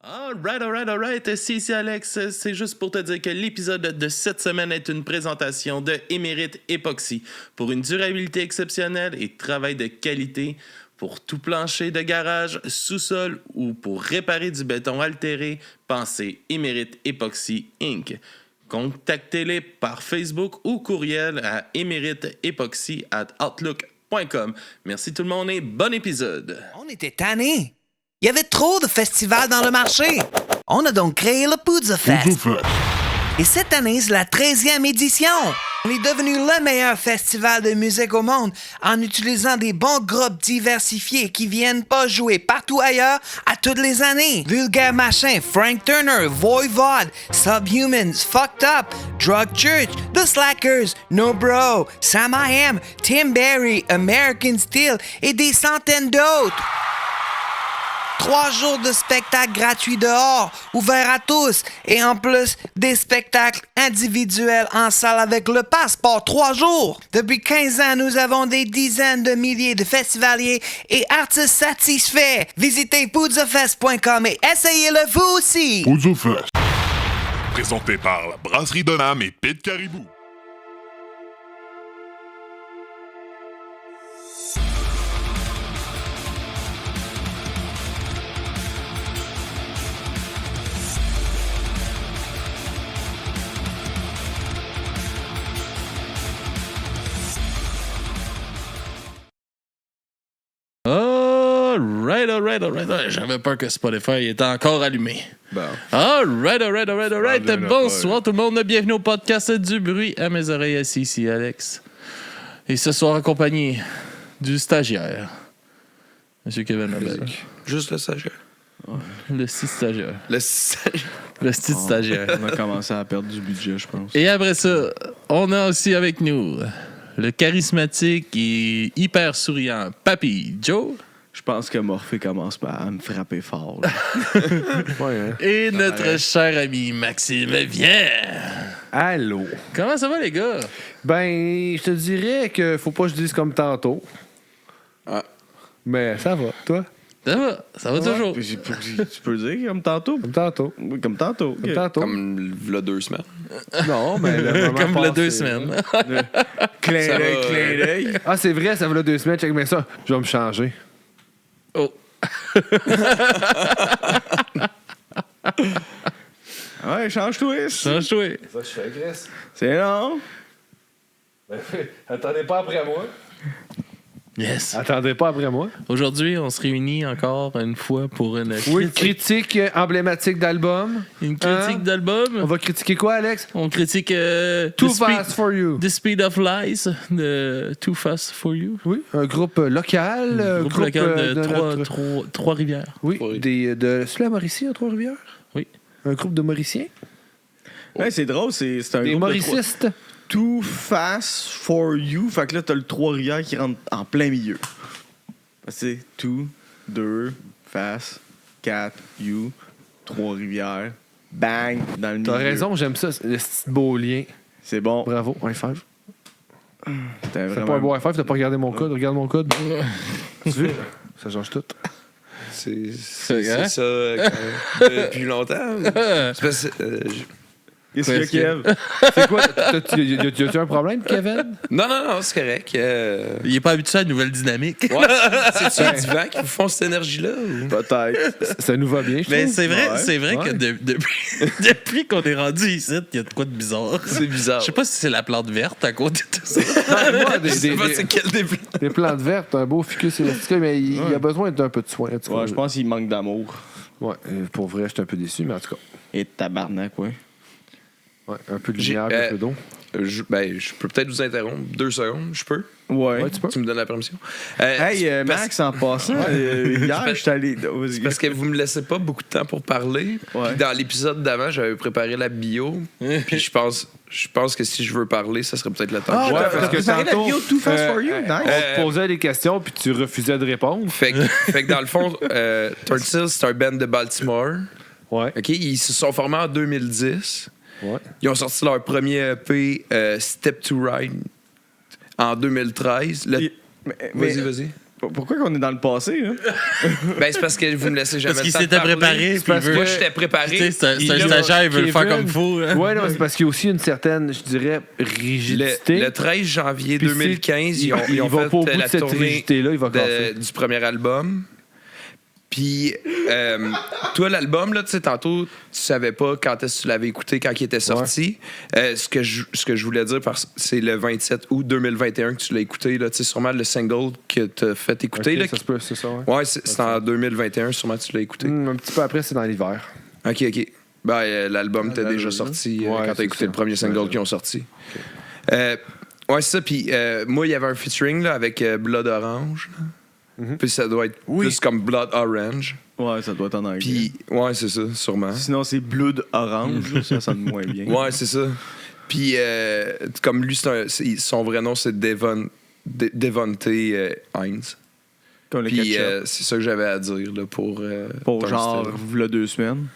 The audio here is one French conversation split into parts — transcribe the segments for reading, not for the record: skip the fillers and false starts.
Alright, c'est ici Alex. C'est juste pour te dire que l'épisode de cette semaine est une présentation de Émérite Époxy pour une durabilité exceptionnelle et travail de qualité pour tout plancher de garage, sous-sol ou pour réparer du béton altéré. Pensez Émérite Époxy Inc. Contactez-les par Facebook ou courriel à emeriteepoxy@outlook.com. Merci tout le monde et bon épisode. On était tannés. Il y avait trop de festivals dans le marché. On a donc créé le Poudza Fest. Et cette année, c'est la 13e édition. On est devenu le meilleur festival de musique au monde en utilisant des bons groupes diversifiés qui viennent pas jouer partout ailleurs à toutes les années. Vulgaire Machin, Frank Turner, Voivod, Subhumans, Fucked Up, Drug Church, The Slackers, No Bro, Sam I Am, Tim Berry, American Steel et des centaines d'autres. 3 jours de spectacles gratuits dehors, ouverts à tous, et en plus, des spectacles individuels en salle avec le passeport 3 jours. Depuis 15 ans, nous avons des dizaines de milliers de festivaliers et artistes satisfaits. Visitez poudzafest.com et essayez-le vous aussi. Poudza Fest. Présenté par la Brasserie Donham et Pit Caribou. Alright. J'avais peur que Spotify était encore allumé. Bon. Alright. Bonsoir tout le monde. Bienvenue au podcast du bruit à mes oreilles. Assis ici, Alex. Et ce soir, accompagné du stagiaire, Monsieur Kevin Labelle. Juste le stagiaire. Le petit stagiaire. Le stagiaire. Le petit stagiaire. On a commencé à perdre du budget, je pense. Et après ça, on a aussi avec nous le charismatique et hyper souriant Papy Joe. Je pense que Morphée commence à me frapper fort. Et notre cher ami Maxime Viens. Allô? Comment ça va, les gars? Ben, je te dirais que faut pas que je dise comme tantôt. Ah. Mais ça va, toi? Ça va toujours. Tu peux dire comme tantôt? Comme tantôt. Oui, comme tantôt. Comme tantôt. Comme le 2 semaines. Non, mais le moment Comme le 2 passé. semaines. Clin Ça d'œil, va, clin d'œil. Ah, c'est vrai, ça fait 2 semaines. Check bien ça. Je vais me changer. Oh. Ouais, change-toi. Change-toi. Ça, je fais, Chris. C'est long. Attendez pas après moi. Yes. Attendez pas après moi. Aujourd'hui, on se réunit encore une fois pour une Oui, une critique emblématique d'album. une critique Hein? d'album. On va critiquer quoi, Alex? On critique Too Fast for You. The Speed of Lies de Too Fast for You. Oui, un groupe local. Un groupe local de notre- Trois-Rivières. Oui, de celui-là, Mauricie, à Trois-Rivières? Oui. Un groupe de Mauriciens? Ouais, c'est drôle, c'est un Des groupe de mauricistes? Too Fast for You. Fait que là, t'as le Trois-Rivières qui rentre en plein milieu. C'est 2, 2, Fast, 4, You, Trois-Rivières. Bang, dans le milieu. T'as raison, j'aime ça. Le petit beau lien. C'est bon. Bravo, high five. C'était T'as vraiment... pas un beau high five, t'as pas regardé mon code. Regarde mon code. Tu veux? Ça change tout. C'est hein? ça depuis longtemps. C'est parce que, Qu'est-ce qu'il y a, Kev? C'est quoi? Y a-tu un problème, Kevin? non, c'est correct. Il est pas habitué à une nouvelle dynamique. Ouais, c'est-tu du vent qui vous font cette énergie-là? Ou? Peut-être. Ça nous va bien, je Mais trouve. c'est vrai que Ouais. depuis qu'on est rendu ici, il y a de quoi de bizarre. C'est bizarre. Je sais pas si c'est la plante verte à côté de tout ça. Moi, Je sais pas c'est quel début. des plantes vertes, un beau ficus élastique, mais il a besoin d'un peu de soin. En tout cas. Ouais, je pense qu'il manque d'amour. Ouais, pour vrai, j'étais un peu déçu, mais en tout cas. Et tabarnak, ouais. Ouais, un peu de J'ai- lumière, un peu d'eau. Je peux peut-être vous interrompre 2 secondes, je peux? Ouais. Ouais, tu peux. Tu me donnes la permission? Hey, c'est Max, en passant, hier, je suis allé... C'est parce que vous me laissez pas beaucoup de temps pour parler. Ouais. Puis dans l'épisode d'avant, j'avais préparé la bio. Puis je pense que si je veux parler, ça serait peut-être le temps. Ah, que je ouais, le fasse. parce que t'as parlé de la bio Too Fast for You, nice. On te posait des questions, puis tu refusais de répondre. Fait que dans le fond, Turtle, c'est un band de Baltimore. Ouais. OK? Ils se sont formés en 2010. Ouais. Ils ont sorti leur premier EP Step to Ride en 2013. Mais- Vas-y. Pourquoi qu'on est dans le passé, là? Ben, c'est parce que vous me laissez jamais Parce le qu'il temps de s'était parler. préparé. C'est parce puis il que veut- moi, j'étais préparé. Tu sais, c'est un Il a- stagiaire, il veut le faire Kevin. comme il faut. Hein. Ouais, non, c'est parce qu'il y a aussi une certaine, je dirais, rigidité. Le 13 janvier Puis 2015, ils ont il va fait pas au bout de la cette tournée rigidité-là, il va casser. du premier album. Puis, toi, l'album, là, tu sais, tantôt, tu savais pas quand est-ce que tu l'avais écouté, quand il était sorti. Ce que je voulais dire, c'est le 27 août 2021 que tu l'as écouté, là, tu sais, sûrement le single que t'as fait écouter. Ok, Là, ça se peut, c'est ça, ouais. ouais, c'est en 2021, sûrement tu l'as écouté. Un petit peu après, c'est dans l'hiver. OK. Ben, l'album était déjà sorti Ouais, quand t'as c'est écouté ça. le premier single Ouais, qu'ils ont sorti. Ouais, c'est ça. Puis moi, il y avait un featuring là, avec Blood Orange. Puis ça doit être plus comme Blood Orange. Ouais, ça doit être en anglais. Puis, ouais, c'est ça, sûrement. Sinon, c'est Blood Orange, là, ça sonne moins bien. Ouais, c'est ça. Puis, comme lui, son vrai nom, c'est Devonte Hines. Comme le Puis, ketchup. c'est ça que j'avais à dire là, pour Pour ton genre, style. v'là 2 semaines.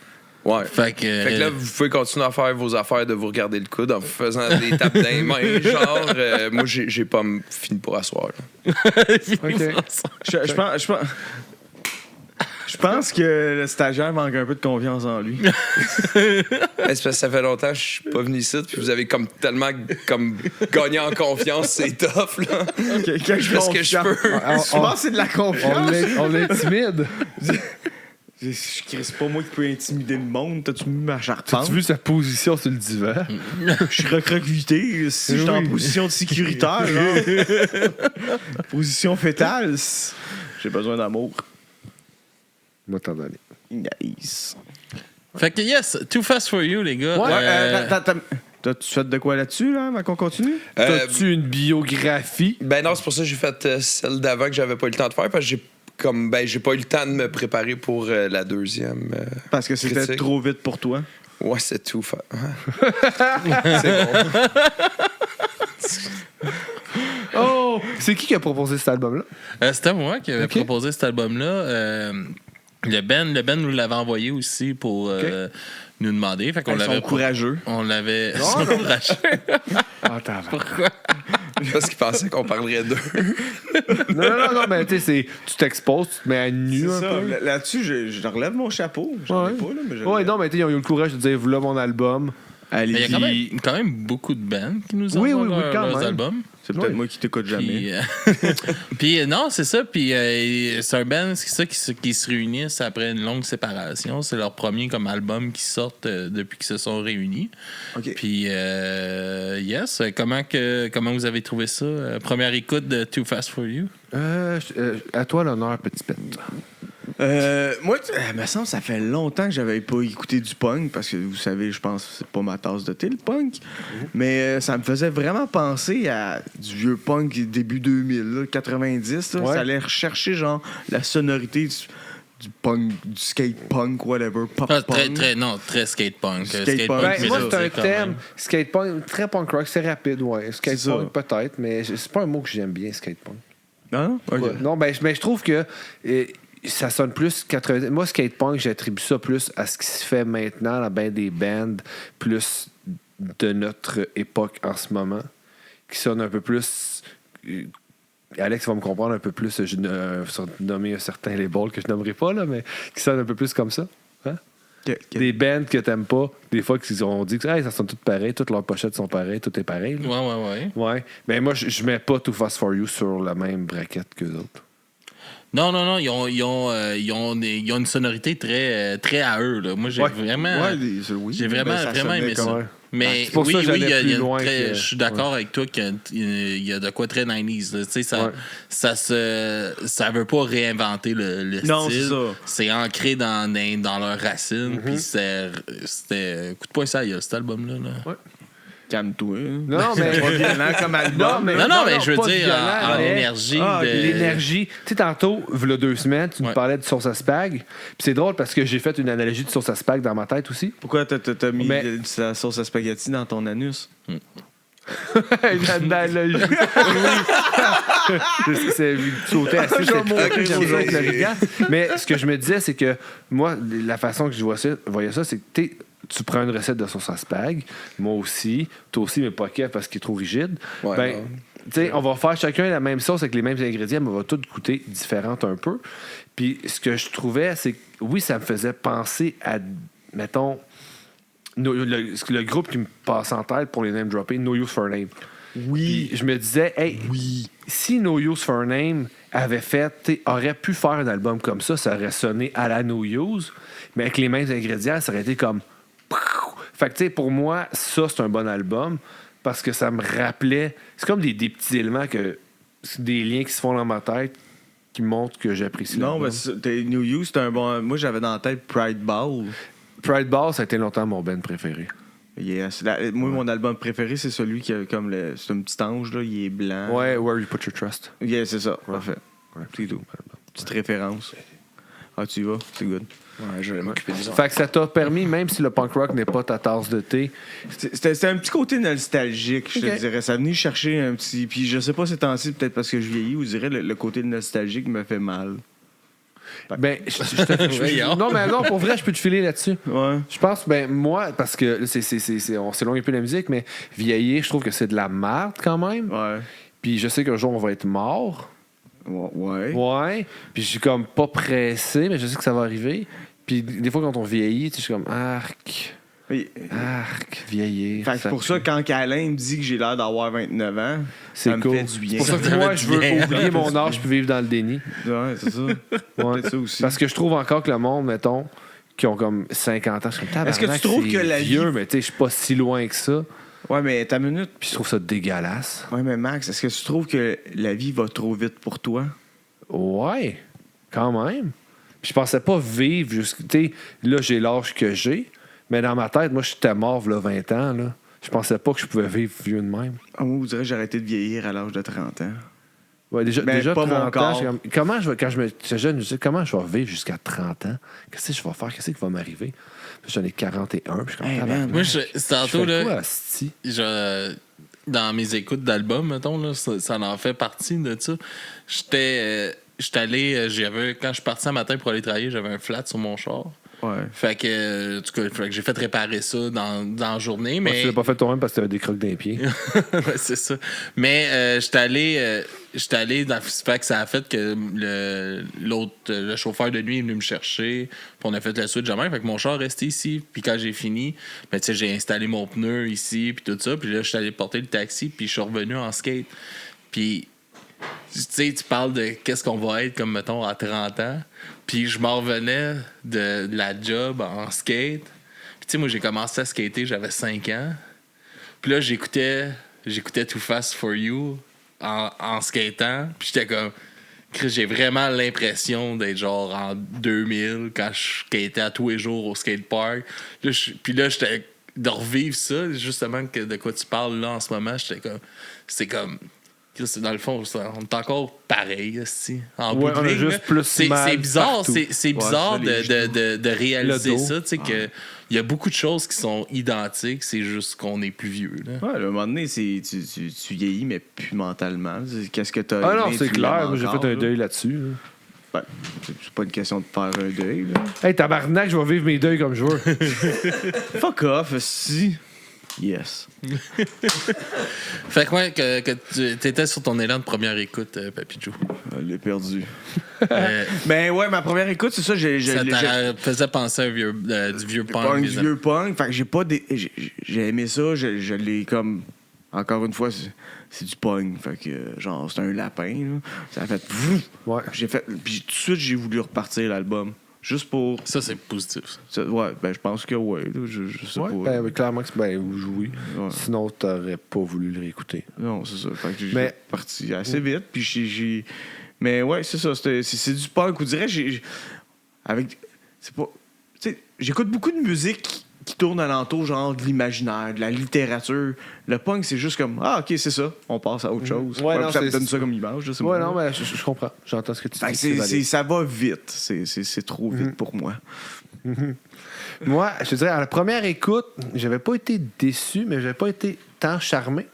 Ouais. Fait que, Fait que là, vous pouvez continuer à faire vos affaires de vous regarder le coude en vous faisant des tapes dans les mains. Genre, moi, j'ai pas fini pour asseoir. Là. Je pense que le stagiaire manque un peu de confiance en lui. C'est parce que ça fait longtemps que je suis pas venu ici, puis vous avez comme tellement comme gagné en confiance, c'est tough, là. Quelqu'un Je fais ce que je peux. Je pense que c'est de la confiance. On l'intimide. Je crisse pas moi qui peux intimider le monde. T'as-tu mis ma charpente? As-tu vu sa position sur le divan? Je suis recroquevité. Si je suis en position de sécuritaire, genre. Position fétale. J'ai besoin d'amour. Moi, t'en donner. Nice. Fait que yes, Too Fast For You, les gars. T'as-tu fait de quoi là-dessus, là, avant qu'on continue? T'as-tu une biographie? Ben non, c'est pour ça que j'ai fait celle d'avant que j'avais pas eu le temps de faire, parce que j'ai pas eu le temps de me préparer pour la deuxième. Parce que c'était critique. trop vite pour toi. Ouais, c'est tout. C'est bon. Oh! C'est qui a proposé cet album-là? C'était moi qui avais proposé cet album-là. Le Ben nous l'avait envoyé aussi pour nous demander. Fait qu'on Ils sont courageux. On l'avait. Ils sont courageux. Ah, t'as Pourquoi? Parce qu'il pensait qu'on parlerait d'eux. Non, mais tu sais, tu t'exposes, tu te mets à nu C'est un ça. peu. Là-dessus, je relève mon chapeau. J'en ai Ouais. pas, là, mais je Ouais, relève. non, mais tu sais, ils ont eu le courage de dire, voilà mon album. Mais il y a Allez-y. quand même beaucoup de bands qui nous Oui, envoient oui, quand leurs même. albums. C'est peut-être Ouais. moi qui t'écoute jamais. Puis non, c'est ça. Puis c'est un band, c'est ça, qui se réunissent après une longue séparation. C'est leur premier comme album qui sortent depuis qu'ils se sont réunis. OK. Puis yes, comment vous avez trouvé ça? Première écoute de Too Fast For You? À toi l'honneur, petit pet. Moi, il me semble que ça fait longtemps que j'avais pas écouté du punk parce que vous savez, je pense que c'est pas ma tasse de thé le punk. Mais ça me faisait vraiment penser à du vieux punk début 2000, là, 90. Là. Ouais. Ça allait rechercher genre la sonorité du punk, du skate punk, whatever, pop Ah, punk. très skate punk. Skate punk. Ben, mais moi, ça, c'est un quand thème. même. Skatepunk, très punk rock, c'est rapide, ouais. C'est Skatepunk, peut-être, mais c'est pas un mot que j'aime bien, skatepunk. Non? OK. Ouais. Non, ben, je trouve que ça sonne plus 90. Moi, skatepunk, j'attribue ça plus à ce qui se fait maintenant dans ben des bands plus de notre époque en ce moment, qui sonne un peu plus. Alex va me comprendre un peu plus. Je nommer un certain label que je nommerai pas, là, mais qui sonne un peu plus comme ça. Hein? Des bands que t'aimes pas, des fois qu'ils ont dit que hey, ça sonne tout pareil, toutes leurs pochettes sont pareilles, tout est pareil. Là. Ouais. Ouais. Mais moi, je mets pas Too Fast For You sur la même braquette que les autres. Non, ils ont une sonorité très à eux. Là. Moi, j'ai vraiment... Oui, J'ai vraiment, mais ça vraiment aimé sonnait comme- ça. Ouais. Mais c'est pour ça que j'allais il y a plus une loin très- que- je suis d'accord avec toi qu'il y a de quoi très 90s. Là. Tu sais, ça veut pas réinventer le Non, style. c'est ça. C'est ancré dans leurs racines. Puis c'était coup de poing ça, il y a cet album-là. Là. Calme-toi. Non, mais. Pas violent comme album. Non, mais je veux pas dire, violent, en mais- énergie. L'énergie. Tu sais, tantôt, il y a 2 semaines, tu me Ouais. parlais de sauce à spag. Puis c'est drôle parce que j'ai fait une analogie de sauce à spag dans ma tête aussi. Pourquoi t'as mis Mais- la sauce à spaghetti dans ton anus? Une analogie. C'est sauter assez, Je vais c'est mourir, j'aime ça aujourd'hui. avec le rigueur. Mais ce que je me disais, c'est que moi, la façon que je voyais ça, c'est que tu prends une recette de sauce à spag, moi aussi, toi aussi, mais pas Kev parce qu'il est trop rigide. Ouais, ben, non. on va faire chacun la même sauce avec les mêmes ingrédients, mais on va toutes goûter différentes un peu. Puis ce que je trouvais, c'est que oui, ça me faisait penser à, mettons, le groupe qui me passe en tête pour les name dropper, No Use for a Name. Oui. Puis je me disais, hey, si No Use for a Name aurait pu faire un album comme ça aurait sonné à la No Use, mais avec les mêmes ingrédients, ça aurait été comme. Fait que, tu sais, pour moi, ça, c'est un bon album parce que ça me rappelait. C'est comme des petits éléments, des liens qui se font dans ma tête qui montrent que j'apprécie Non, l'album. mais New You, c'est un bon. Moi, j'avais dans la tête Pride Ball. Pride Ball, ça a été longtemps mon band préféré. Yes. Moi, mon album préféré, c'est celui qui a comme c'est un petit ange, là, il est blanc. Ouais, Where You Put Your Trust. Yeah, c'est ça. Ouais. Parfait. Ouais. C'est tout. Petite référence. Ah, tu y vas, c'est good. Ouais, je vais m'occuper des autres. Fait que ça t'a permis, même si le punk rock n'est pas ta tasse de thé, C'était un petit côté nostalgique, je te dirais. Ça venait chercher un petit. Puis je sais pas ces temps-ci, peut-être parce que je vieillis, ou je dirais le côté nostalgique me fait mal. ben, non, mais non, pour vrai, je peux te filer là-dessus. Ouais. Je pense, ben, moi, parce que on s'éloigne un peu de la musique, mais vieillir, je trouve que c'est de la merde quand même. Ouais. Puis je sais qu'un jour, on va être mort. Ouais. Ouais. Puis je suis comme pas pressé, mais je sais que ça va arriver. Puis des fois, quand on vieillit, je suis comme arc, vieillir. Fait que pour ça, quand Alain me dit que j'ai l'air d'avoir 29 ans, c'est ça cool. me fait du bien. C'est pour ça que moi, je veux oublier mon âge puis vivre dans le déni. Ouais, c'est ça. Ouais. Peut-être ça aussi. Parce que je trouve encore que le monde, mettons, qui ont comme 50 ans, je suis comme Est-ce que tu trouves que la vieux, vie... mais tu sais, je suis pas si loin que ça. Ouais, mais ta minute. Puis je trouve ça dégueulasse. Ouais, mais Max, est-ce que tu trouves que la vie va trop vite pour toi? Ouais, quand même. Puis je pensais pas vivre jusqu'à... Là, j'ai l'âge que j'ai, mais dans ma tête, moi, j'étais mort là 20 ans. Là. Je pensais pas que je pouvais vivre vieux de même. Ah, moi, vous direz que j'ai arrêté de vieillir à l'âge de 30 ans. Ouais, déjà pas 30 mon ans, corps. j'ai comme, comment je vais, quand j'étais jeune, je me disais, comment je vais vivre jusqu'à 30 ans? Qu'est-ce que je vais faire? Qu'est-ce qui va m'arriver? Puis j'en ai 41, puis je suis comme... Hey, tabarnak, man. Moi, je tantôt, fais là, quoi, asti? dans mes écoutes d'albums, mettons, là, ça en fait partie de ça. J'étais allé, quand je suis parti un matin pour aller travailler, j'avais un flat sur mon char. Ouais. Fait que, en tout cas, fait que j'ai fait réparer ça dans la journée. Moi, Mais... tu l'as pas fait toi-même parce que t'avais des crocs d'un pied. Ouais, c'est ça. Mais j'étais allé dans fait que ça a fait que le chauffeur de nuit est venu me chercher. Puis on a fait la suite jamais. Fait que mon char restait ici. Puis quand j'ai fini, ben, tu sais, j'ai installé mon pneu ici. Puis tout ça. Puis là, je suis allé porter le taxi. Puis je suis revenu en skate. Puis tu sais, tu parles de qu'est-ce qu'on va être comme, mettons, à 30 ans. Puis je m'en revenais de la job en skate. Puis tu sais, moi, j'ai commencé à skater, j'avais 5 ans. Puis là, j'écoutais Too Fast For You en skatant. Puis j'étais comme... Chris, j'ai vraiment l'impression d'être genre en 2000 quand je skatais à tous les jours au skatepark. Puis là, j'étais... De revivre ça, justement, de quoi tu parles là en ce moment, j'étais comme... C'est comme... Dans le fond, on est encore pareil, aussi. En bout de on a ligne, juste là. plus C'est mal bizarre, partout. c'est bizarre de réaliser Le dos. ça, tu sais, que il y a beaucoup de choses qui sont identiques, c'est juste qu'on est plus vieux, là. Ouais, à un moment donné, tu vieillis, mais plus mentalement. Qu'est-ce que t'as Ah non, aimé, c'est tu clair. l'aimes Moi, j'ai encore, fait un là. deuil là-dessus. Là. Ben, c'est pas une question de faire un deuil, là. Hey, tabarnak, je vais vivre mes deuils comme je veux. Fuck off, si. Yes. Fait que, ouais, que tu étais sur ton élan de première écoute, Papidjou. Je l'ai perdu. Ben ouais, ma première écoute, c'est ça. Ça te faisait penser à du vieux punk. Du vieux punk. Fait que j'ai pas j'ai aimé ça. Je l'ai comme... Encore une fois, c'est du punk. Fait que, genre, c'est un lapin, là. Ça a fait... Ouais. Puis tout de suite, j'ai voulu repartir l'album. Juste pour... Ça, c'est positif. Ouais, ben je pense que ouais. Là, je sais Ouais, pas. clairement, oui. Ouais. Sinon, t'aurais pas voulu le réécouter. Non, c'est ça. Fait que j'ai Mais- parti assez vite. Puis j'ai... Mais ouais, c'est ça. C'est du punk. On dirait avec... C'est pas... Tu sais, j'écoute beaucoup de musique qui tourne alentour, genre de l'imaginaire, de la littérature. Le punk, c'est juste comme... Ah, OK, c'est ça. On passe à autre chose. Ouais, non, ça me c'est- donne ça comme image. Je sais Ouais, pas. non, mais je comprends. J'entends ce que tu Fait que dis. ça va vite. C'est trop vite pour moi. Moi, je te dirais, à la première écoute, j'avais pas été déçu, mais j'avais pas été tant charmé.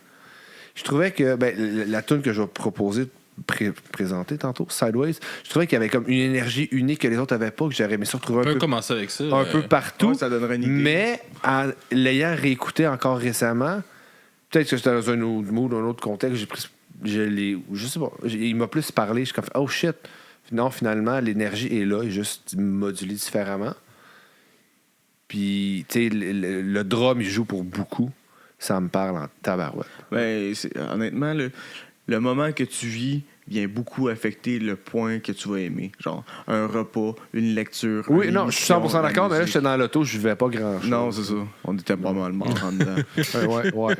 Je trouvais que la tune que je vais proposer présenter tantôt, Sideways, je trouvais qu'il y avait comme une énergie unique que les autres avaient pas, que j'aurais aimé ça retrouver On peut un peu commencer avec ça. un peu partout. Ouais, ça donnerait une idée. Mais en l'ayant réécouté encore récemment, peut-être que c'était dans un autre mood, un autre contexte, j'ai pris je sais pas, il m'a plus parlé, je suis comme, oh shit. Non, finalement, l'énergie est là, est juste modulée différemment. Puis, tu sais, le drum, il joue pour beaucoup. Ça me parle en tabarouette. Ben, honnêtement, le moment que tu vis vient beaucoup affecter le point que tu vas aimer. Genre, un repas, une lecture. Oui, non, je suis 100% d'accord, mais là, j'étais dans l'auto, je vivais pas grand-chose. Non, c'est ça. On était pas mal morts en dedans. Ouais.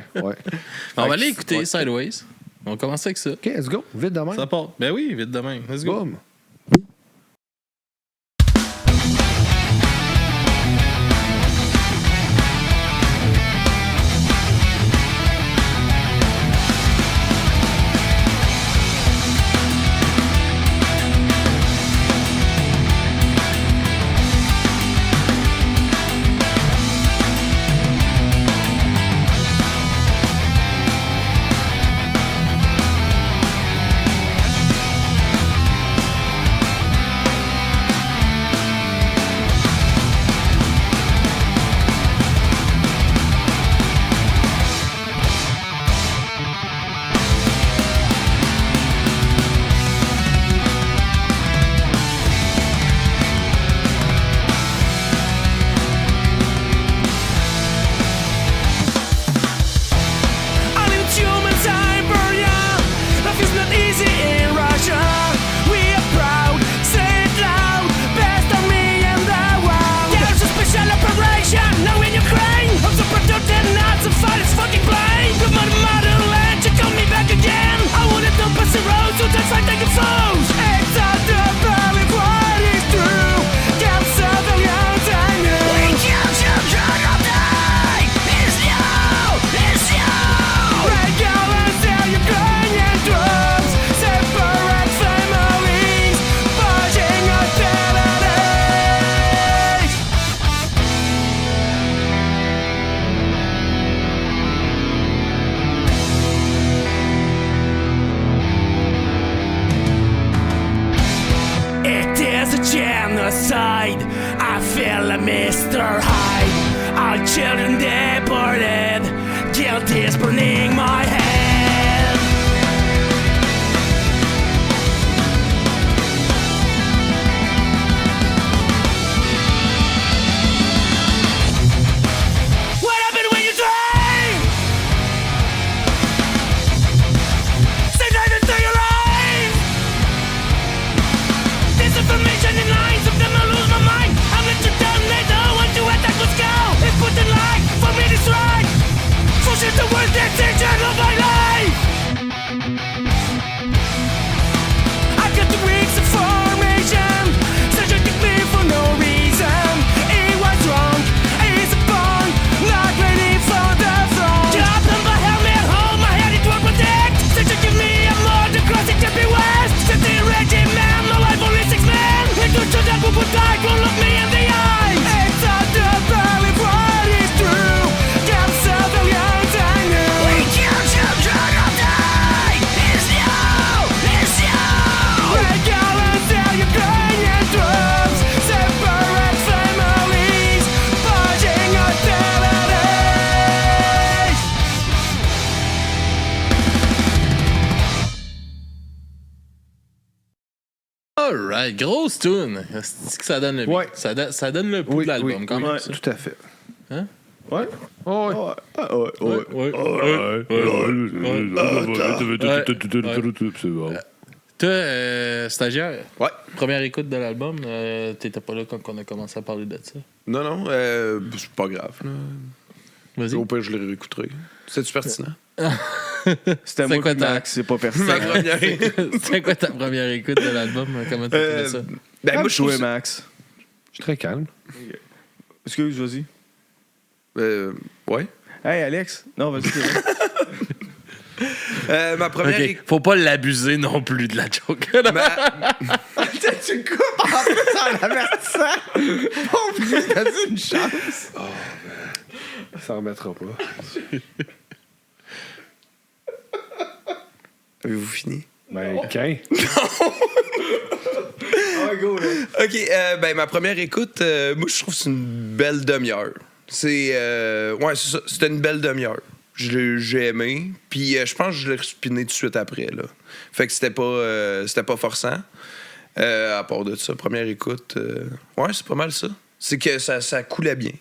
On va aller écouter Sideways. On commence avec ça. OK, let's go. Vite demain. Ça part. Ben oui, vite demain. Let's go. Boom. genocide. I feel a Mr. Hyde. Our children deported. Guilt is burning my head. What happened when you drank? Say nothing to your life. Disinformation in lines of them, I lose my mind. I'm let you down, they don't want to attack with skull. It's put in line for me to strike. Push it the worst decision of my life. I got the weeks of formation. Such a me for no reason. He was drunk, he's a punk, not ready for the throne. Job number helmet, hold my head, it will protect. Such a give me a more to cross it can be west. Set the regime man, no life only 6 men. It could show that who would die, don't look me in the eye. It's out the valley, what is true. Can't sell the young and new. We kill children of die. It's you, it's you. Regular sell Ukrainian troops. Separate families, purging hostilities. Alright, grosse tune. C'est que ça donne le beat. Ouais. Ça donne le pouls de l'album quand même. Ouais. ça. Tout à fait. Ouais. Oh, ouais. C'est bon. Toi, stagiaire, Ouais. première écoute de l'album, t'étais pas là quand on a commencé à parler de ça. Non, c'est pas grave. Là. Vas-y. Au pire, je le réécouterai. C'est-tu pertinent? C'était moi quoi qui ta- Max, c'est pas Ma personnel. première. C'était quoi ta première écoute de l'album? Comment t'as trouvé ça? Ben, moi, je trouve joué ça- Max. Je suis très calme. Excuse, vas-y. Ouais. Hey, Alex. Non, vas-y. c'est vrai. Ma première. Ok, faut pas l'abuser non plus de la joke. Tu me coupes en plus en l'avertissant. Bon, puis t'as dit une chance. Ça remettra pas. Avez-vous fini? Ben, quand? OK, ben ma première écoute, moi je trouve que c'est une belle demi-heure. C'est ouais, c'est ça, c'était une belle demi-heure. j'ai aimé. Puis je pense que je l'ai respiné tout de suite après. Là. Fait que c'était pas forçant. À part de ça, première écoute, ouais, c'est pas mal ça. C'est que ça coulait bien.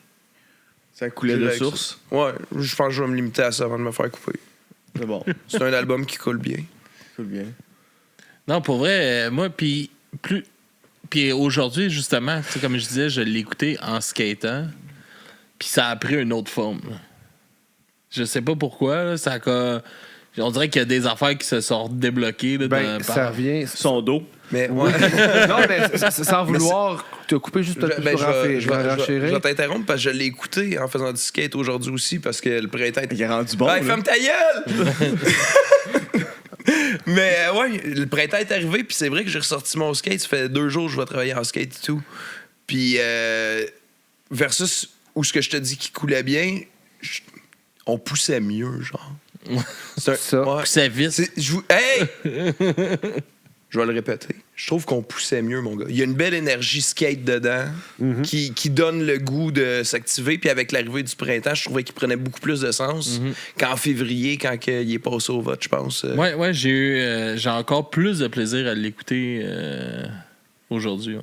Ça coulait de J'irais avec source. ça. Ouais, je pense que je vais me limiter à ça avant de me faire couper. C'est bon. C'est un album qui coule bien. Coule bien. Non, pour vrai, moi, puis aujourd'hui, justement, tu sais, comme je disais, je l'ai écouté en skatant, puis ça a pris une autre forme. Là. Je sais pas pourquoi, là, on dirait qu'il y a des affaires qui se sont débloquées. Là, Ben, ça revient. Son dos. Mais ouais. Non, mais sans vouloir te couper juste peut-être Ben, pour je vais renchérir. t'interrompre parce que je l'ai écouté en faisant du skate aujourd'hui aussi parce que le printemps Il est rendu bon. Ouais, là. ferme ta gueule! Mais ouais, le printemps est arrivé, puis c'est vrai que j'ai ressorti mon skate. Ça fait 2 jours que je vais travailler en skate et tout. Puis versus où ce que je te dis qui coulait bien, on poussait mieux, genre. Ça. Ouais. Poussait vite. Hey! Je vais le répéter. Je trouve qu'on poussait mieux, mon gars. Il y a une belle énergie skate dedans qui donne le goût de s'activer. Puis avec l'arrivée du printemps, je trouvais qu'il prenait beaucoup plus de sens qu'en février, quand il est passé au vote, je pense. Ouais, j'ai encore plus de plaisir à l'écouter aujourd'hui. Ouais.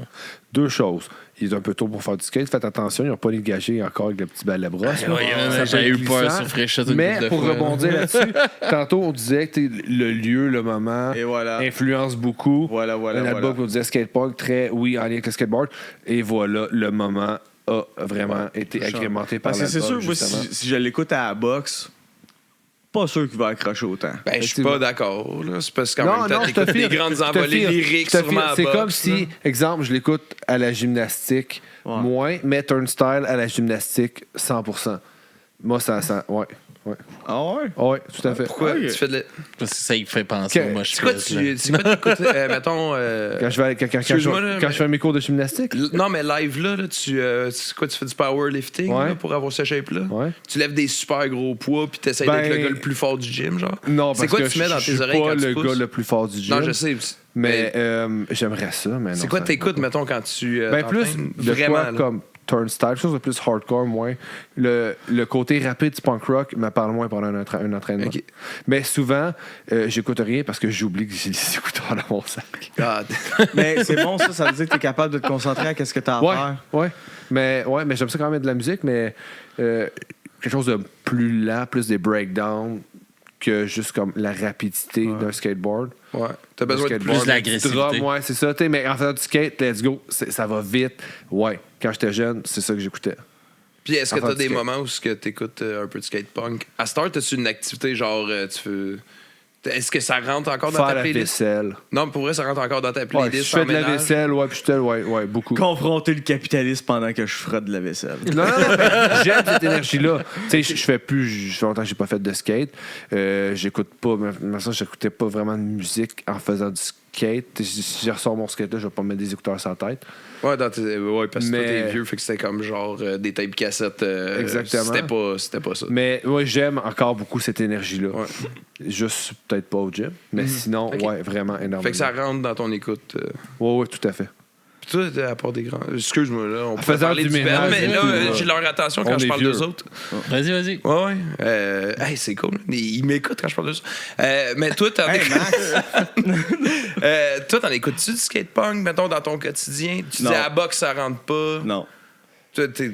2 choses. Il est un peu tôt pour faire du skate. Faites attention, ils n'ont pas engagé encore avec le petit balai brosse. là. Ça peut j'ai être eu peur glissant. sur Fréchette une Mais couple de pour fois, rebondir là. là-dessus, tantôt on disait que le lieu, le moment Et voilà. influence beaucoup. Voilà. Un album qu'on disait skatepunk, très, oui, en lien avec le skateboard. Et voilà, le moment a vraiment été agrémenté par Parce que c'est sûr, l'album, moi, justement. si je l'écoute à la boxe, pas sûr qu'il va accrocher autant. Ben, je suis pas d'accord. Là. C'est parce qu'en Non, même temps, non, je te t'écoutes des file. grandes Je te envolées file. lyriques Je te sûrement file. à C'est boxe, comme si, là. exemple, je l'écoute à la gymnastique Ouais. moins, mais Turnstile à la gymnastique 100%. Moi, ça ouais. Ah ouais? Ouais, tout à fait. Pourquoi Ok. tu fais de Parce que ça y fait penser Que- au mosh C'est quoi pit, là. c'est quoi t'écoutes, mettons... Quand Excuse-moi, là, je mais- fais mes cours de gymnastique. Non, mais live là, c'est quoi, tu fais du powerlifting Ouais. là, pour avoir ce shape-là? Ouais. Tu lèves des super gros poids puis t'essayes Ben, d'être le gars le plus fort du gym, genre? Non, C'est parce quoi que que tu mets dans je tes suis oreilles pas quand tu le pousses? gars le plus fort du gym. Non, je sais. Mais j'aimerais ça, mais non. C'est quoi ça- t'écoutes, mettons, quand tu Ben plus t'entraînes? de Vraiment, quoi là. comme Turnstile, quelque chose de plus hardcore, moins. Le côté rapide du punk rock me parle moins pendant un entraînement. Ok. Mais souvent, j'écoute rien parce que j'oublie que j'ai des écouteurs dans mon sac. God. Mais c'est bon, ça veut dire que t'es capable de te concentrer à ce que t'as à faire. Ouais. Mais j'aime ça quand même mettre de la musique, mais quelque chose de plus lent, plus des breakdowns que juste comme la rapidité d'un skateboard. Ouais. T'as besoin de Skateboard, plus l'agressivité. du drum, ouais, c'est ça. T'sais, mais en faisant du skate, let's go, ça va vite. Ouais. Quand j'étais jeune, c'est ça que j'écoutais. Puis est-ce que Enfin, t'as des skate. moments où t'écoutes un peu de skate punk? À Star, t'as-tu une activité genre tu fais. Est-ce que ça rentre encore dans Faire ta la playlist? vaisselle. Non, mais pour vrai, ça rentre encore dans ta Ouais, playlist. je fais en de la ménage? vaisselle, ouais, beaucoup. Confronter le capitalisme pendant que je frotte de la vaisselle. Non, mais j'aime cette énergie-là. Tu sais, je fais plus. Ça fait longtemps que j'ai pas fait de skate. J'écoute pas. Maintenant, j'écoutais pas vraiment de musique en faisant du skate. Si je ressors mon skate là, je vais pas me mettre des écouteurs sur la tête. Ouais, parce que Mais- toi, t'es vieux, fait que c'était comme genre des tapes cassettes. Exactement. C'était pas ça. Mais ouais, j'aime encore beaucoup cette énergie-là. Ouais. Juste peut-être pas au gym. Mais sinon, Ok. ouais, vraiment énormément. Fait que ça rentre dans ton écoute. Ouais, tout à fait. Puis toi, à part des grands. Excuse-moi, là, on peut faisant parler du du ménage band, mais et là, tout, j'ai leur attention on quand je est parle vieux. d'eux autres. Vas-y. Ouais. Hey, c'est cool. Ils m'écoutent quand je parle d'eux autres. Mais toi, t'en Hey, Max! toi, t'en écoutes-tu du skate punk, mettons, dans ton quotidien? Tu Non. dis à la boxe, ça rentre pas. Non. Toi, t'es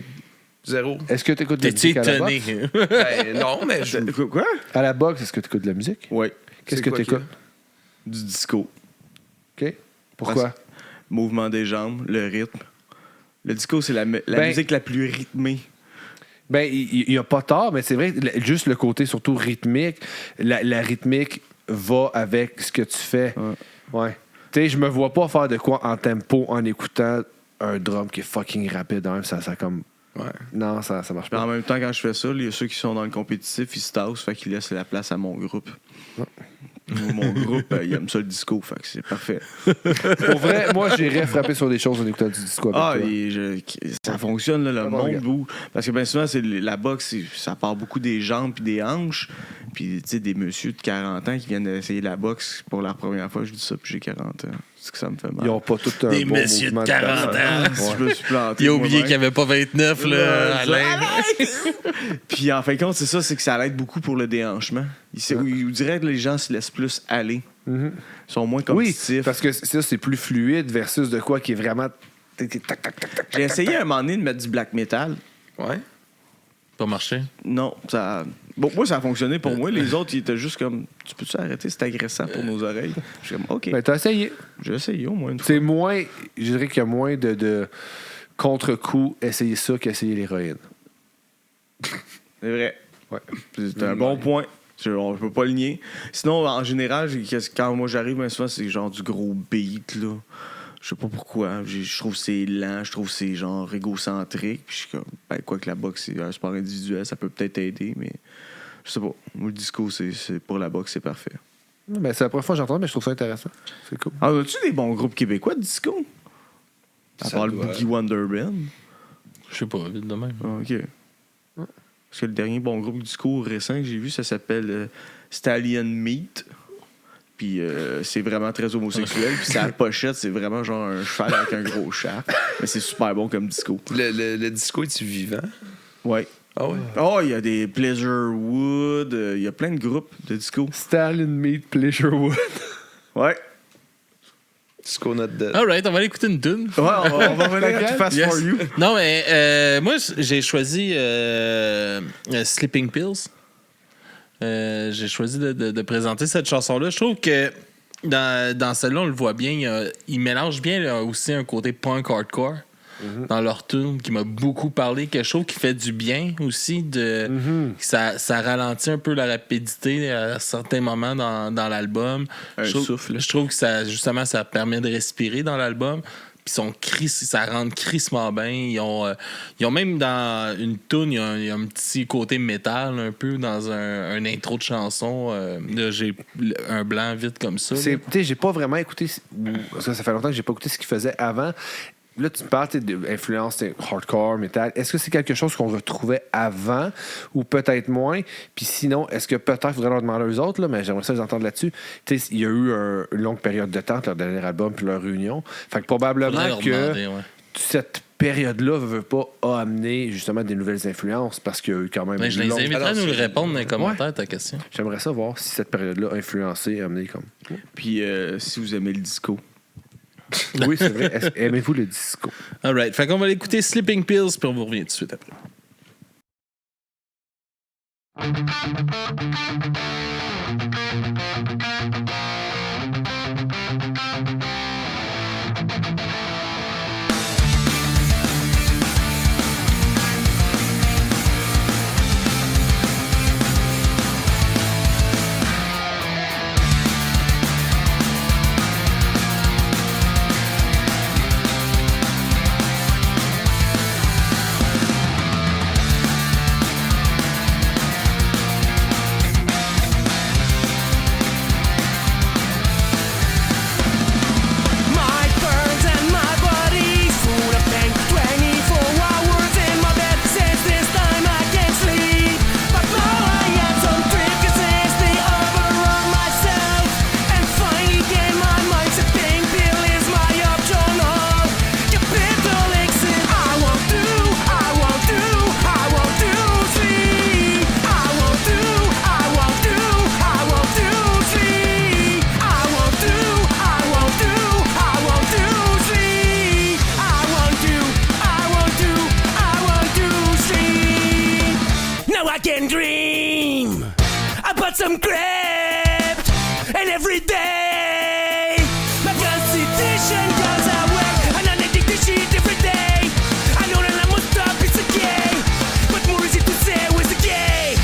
zéro. Est-ce que tu écoutes de la T'es-tu musique à la étonné? boxe? Ben, non, mais je. Quoi? À la boxe, est-ce que tu écoutes de la musique? Oui. Qu'est-ce C'est que quoi tu écoutes? Du disco. OK. Pourquoi? Mouvement des jambes, le rythme. Le disco, c'est la Ben- musique la plus rythmée. Ben, il n'y a pas tort, mais c'est vrai, juste le côté surtout rythmique, la rythmique va avec ce que tu fais. Ouais. Tu sais, je me vois pas faire de quoi en tempo en écoutant un drum qui est fucking rapide. Hein, ça comme. Ouais. Non, ça marche Puis en pas. même temps, quand je fais ça, il y a ceux qui sont dans le compétitif, ils se tassent, fait qu'ils laissent la place à mon groupe. Mon groupe, il aime ça le disco, fait que c'est parfait. Pour vrai, moi, j'irais frapper sur des choses en écoutant du disco avec Ah, toi. et ça fonctionne, là, le bon, monde regarde. bouge. Parce que bien souvent, c'est la boxe, ça part beaucoup des jambes puis des hanches. Puis, tu sais, des messieurs de 40 ans qui viennent essayer la boxe pour la première fois. Je dis ça, puis j'ai 40 ans. C'est que ça me fait mal. Ils ont pas tout un Des bon messieurs de mouvement 40 balance. ans. Je me suis planté. Il a oublié moi-même. qu'il n'y avait pas 29, là, Alain. Puis en fin de compte, c'est ça, c'est que ça l'aide beaucoup pour le déhanchement. Il dirait que les gens se laissent plus aller. Ils sont moins Oui, compétitifs. parce que ça, c'est plus fluide versus de quoi qui est vraiment. J'ai essayé à un moment donné de mettre du black metal. Ouais. Pas marché. Non, ça. Bon, moi, ça a fonctionné pour moi. Les autres, ils étaient juste comme, tu peux-tu arrêter? C'est agressant pour nos oreilles. Je suis comme, OK. Ben, t'as essayé. J'ai essayé au moins une fois. C'est moins. Je dirais qu'il y a moins de contre-coups essayer ça qu'essayer l'héroïne. C'est vrai. Ouais. C'est un bon point. Je peux pas le nier. Sinon, en général, quand moi j'arrive, ben, souvent, c'est genre du gros beat, là. Je sais pas pourquoi. Je trouve que c'est lent, je trouve que c'est genre égocentrique. Puis je suis comme, ben, quoi que la boxe, c'est un sport individuel, ça peut peut-être aider, mais je sais pas. Moi, le disco, c'est pour la boxe, c'est parfait. Ben, c'est la première fois que j'entends, mais je trouve ça intéressant. C'est cool. Ah, as-tu des bons groupes québécois de disco? À Ça part le doit- Boogie Wonderband. Je sais pas, vite de même. Ah, OK. Parce que le dernier bon groupe disco récent que j'ai vu, ça s'appelle Stallion Meat. Puis c'est vraiment très homosexuel. Puis sa pochette, c'est vraiment genre un cheval avec un gros chat. Mais c'est super bon comme disco. Le disco est-tu vivant? Ouais. Ah ouais? Oh, il y a des Pleasure Wood. Il y a plein de groupes de disco. Stalin Meat Pleasure Wood. Ouais. Disco Not Dead. Alright, on va aller écouter une tune. Ouais, on va revenir à Fast Yes. for You. Non, mais moi, j'ai choisi Sleeping Pills. J'ai choisi de présenter cette chanson-là. Je trouve que dans celle-là, on le voit bien. Ils mélangent bien là, aussi un côté punk hardcore dans leur tune qui m'a beaucoup parlé. Quelque chose qui fait du bien aussi. Ça ralentit un peu la rapidité à certains moments dans l'album. Un souffle. Je trouve que justement, ça permet de respirer dans l'album. Puis ça rentre crissement bien. Ils ont même dans une tune, il y a un petit côté métal un peu dans un intro de chanson. Là, j'ai un blanc vite comme ça. là. Tu sais, j'ai pas vraiment écouté. Parce que ça fait longtemps que j'ai pas écouté ce qu'ils faisaient avant. Là, tu parles d'influence hardcore, métal. Est-ce que c'est quelque chose qu'on retrouvait avant ou peut-être moins? Puis sinon, est-ce que peut-être il faudrait leur demander aux autres, là, mais j'aimerais ça les entendre là-dessus. Tu sais, il y a eu une longue période de temps entre leur dernier album puis leur réunion. Fait que probablement Faudrait leur que demander, ouais. cette période-là veut pas a amené justement des nouvelles influences parce qu'il y a eu quand même Ben, je une les longue... inviterai à nous le répondre dans les commentaires, ta question. J'aimerais ça voir si cette période-là a influencé, amené comme... Puis si vous aimez le disco. Oui, c'est vrai. Aimez-vous le disco? Alright, fait qu'on va écouter Sleeping Pills, puis on vous revient tout de suite après. My burns and my body's full of pain. 24 hours in my bed since this time I can't sleep. But now I have some trip 'cause it's the overrun myself. And finally get my mind to pink pill is my optional capital exit. I won't do sleep. I won't do sleep. I won't do sleep. I won't do sleep. Now I can dream about some grape, and every day my constitution goes away, and I need to shit every day. I know that I must stop, it's okay, but more easy to say was the gay.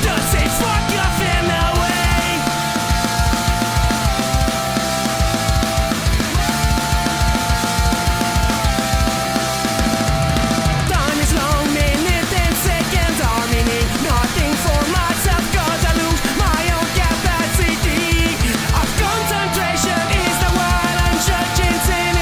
Don't say fuck your family away. Time is long, minutes and seconds are meaning nothing for myself 'cause I lose my own capacity of concentration. Is the world I'm judging sin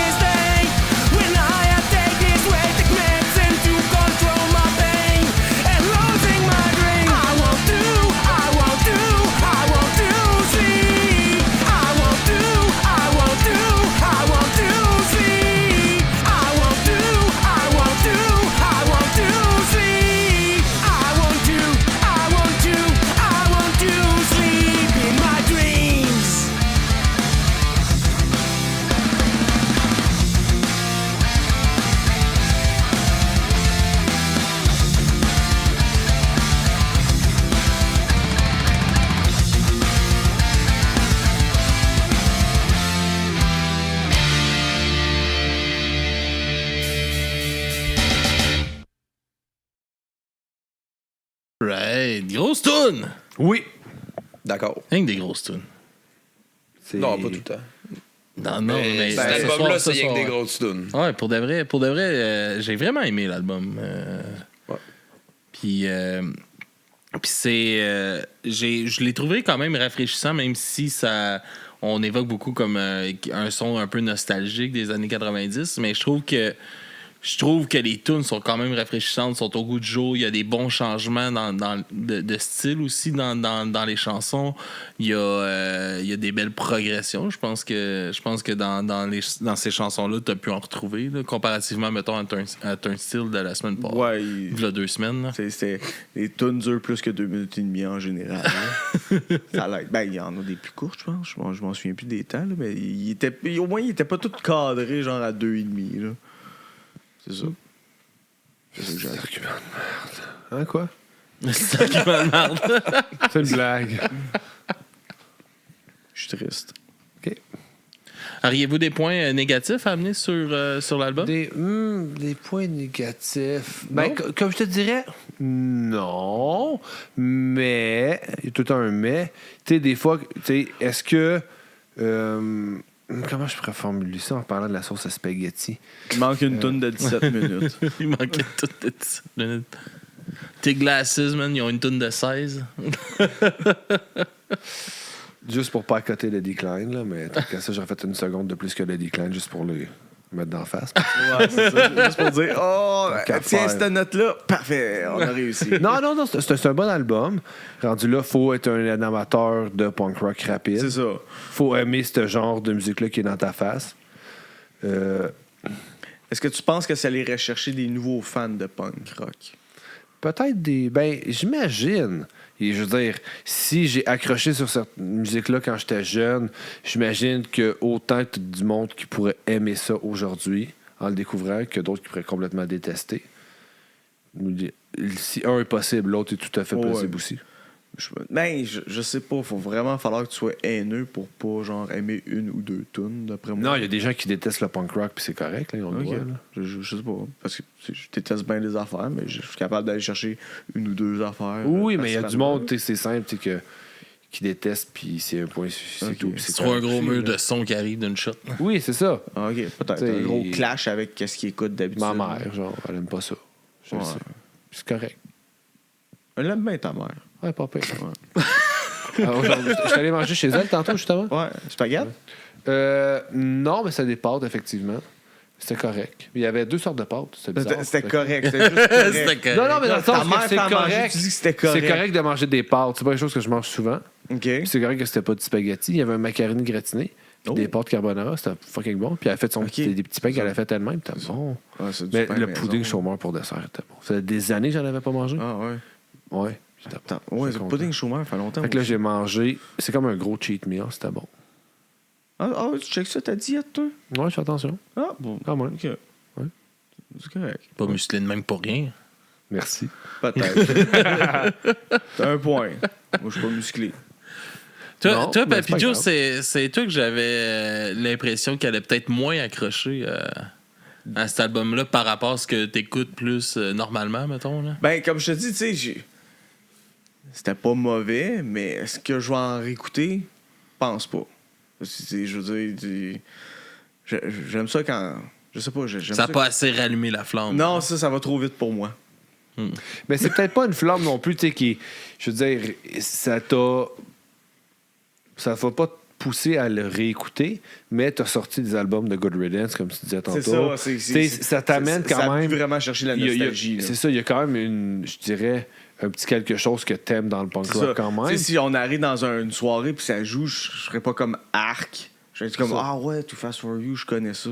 Right. Grosse toune! Oui. D'accord. Rien que des grosses tounes. Non, pas tout le temps. Non, mais Cet ce album-là, soir, c'est ce rien que des soir. grosses tunes. Ouais, pour de vrai, j'ai vraiment aimé l'album. Ouais. Puis c'est, je l'ai trouvé quand même rafraîchissant, même si on évoque beaucoup comme un son un peu nostalgique des années 90, mais je trouve que les tunes sont quand même rafraîchissantes, sont au goût du jour. Il y a des bons changements de style aussi dans les chansons. Il y a des belles progressions. Je pense que dans ces chansons-là, tu as pu en retrouver, là, comparativement, mettons, à Turn Style de la semaine passée. Ouais, Il y a 2 semaines. Là. les tunes durent plus que 2 minutes et demie en général. Là. Ça a l'air- ben, il y en a des plus courtes, je pense. Je m'en souviens plus des temps, là, mais au moins, il était pas tout cadré, genre à 2,5. Là. C'est ça. C'est ça que j'ai dit. Hein, quoi? C'est argument de merde. C'est une blague. Je suis triste. OK. Auriez-vous des points négatifs à amener sur l'album? Des points négatifs. Ben, comme je te dirais, non. Mais, il y a tout le temps un mais. Tu sais, des fois, tu sais, est-ce que. Comment je pourrais formuler ça en parlant de la sauce à spaghetti? Il manque une toune de 17 minutes. Il manquait toutes les 17 minutes. Tes Glasses, man, ils ont une toune de 16. Juste pour pas accoter le decline, là, mais tant qu'à ça, j'aurais fait une seconde de plus que le decline juste pour le mettre d'en face. Ouais, c'est ça. Juste pour dire, oh, qu'à tiens, faire. cette note-là, parfait, on a réussi. Non, c'est un bon album. Rendu là, faut être un amateur de punk rock rapide. C'est ça. Faut aimer ce genre de musique-là qui est dans ta face. Est-ce que tu penses que ça irait chercher des nouveaux fans de punk rock? Peut-être des. Ben, j'imagine. Et je veux dire, si j'ai accroché sur cette musique-là quand j'étais jeune, j'imagine que autant que du monde qui pourrait aimer ça aujourd'hui en le découvrant que d'autres qui pourraient complètement détester. Si un est possible, l'autre est tout à fait possible aussi. Je sais pas, faut vraiment falloir que tu sois haineux pour pas genre aimer une ou deux tunes, d'après moi. Non, il y a des gens qui détestent le punk rock, puis c'est correct, là, ils ont le Ok. droit. Là. Je sais pas, parce que je déteste bien des affaires, mais je suis capable d'aller chercher une ou deux affaires. Oui, mais il y a du facilement. monde, tu sais, c'est simple, tu sais, qui déteste, puis c'est un point, c'est Ok. tout. puis c'est C'est trop un gros correct mur aussi, de là. son qui arrive d'une shot. Oui, c'est ça. Ah, ok, peut-être. T'sais, Un gros clash avec qu'est-ce qu'il écoute d'habitude. Ma mère, genre, elle aime pas ça. Je le Ouais. sais. C'est correct. Elle aime bien ta mère. Ouais, pas pire. Alors, je suis allé manger chez elle tantôt, justement. Ouais, spaghetti? Non, mais ça des pâtes, effectivement. C'était correct. Il y avait 2 sortes de pâtes. C'était bizarre. C'était correct, c'était juste correct. C'était correct. Non, mais dans le Ta sens mère que c'est fait à manger, correct. tu dis que c'était correct. C'est correct de manger des pâtes. C'est pas quelque chose que je mange souvent. OK. Puis c'est correct que c'était pas du spaghetti. Il y avait un macaroni gratiné. Puis Oh. des pâtes carbonara. C'était fucking bon. Puis elle a fait Ok. des petits pains qu'elle a fait elle-même. C'était bon. Ouais, c'est du Mais pain le maison. pudding chômeur pour dessert était bon. Ça fait des années que j'en avais pas mangé. Ah ouais. Ouais. C'était bon. Attends, ouais, J'étais le content. pudding chômeur fait longtemps. Fait que là, aussi. j'ai mangé. C'est comme un gros cheat meal. C'était bon. Ah, tu checkes ça, ta diète, toi? Ouais, je fais attention. Ah, bon. Quand même. OK. Ouais. C'est correct. Pas musclé de même pour rien. Merci. Peut-être. T'as un point. Moi, je suis pas musclé. Toi, Non, mais c'est Papy pas Joe, grave. c'est toi que j'avais l'impression qu'elle allait peut-être moins accroché à cet album-là par rapport à ce que t'écoutes plus normalement, mettons. Là. Ben, comme je te dis, tu sais, c'était pas mauvais, mais est-ce que je vais en réécouter? Pense pas. Je veux dire, j'aime ça quand... Je sais pas, j'aime Ça n'a pas assez rallumé la flamme. Non, ça va trop vite pour moi. Mais c'est peut-être pas une flamme non plus, tu sais, qui. Je veux dire, ça t'a. Ça va pas te pousser à le réécouter, mais t'as sorti des albums de Good Riddance, comme tu disais tantôt. C'est ça. Tu sais, ça t'amène quand ça a même. pu vraiment chercher la il y a- nostalgie. là. c'est ça, il y a quand même une. Je dirais. Un petit quelque chose que t'aimes dans le punk C'est rock ça. quand même. Tu sais, si on arrive dans une soirée puis ça joue, je serais pas comme arc. Je serais comme, ah ouais, Too Fast For You, je connais ça.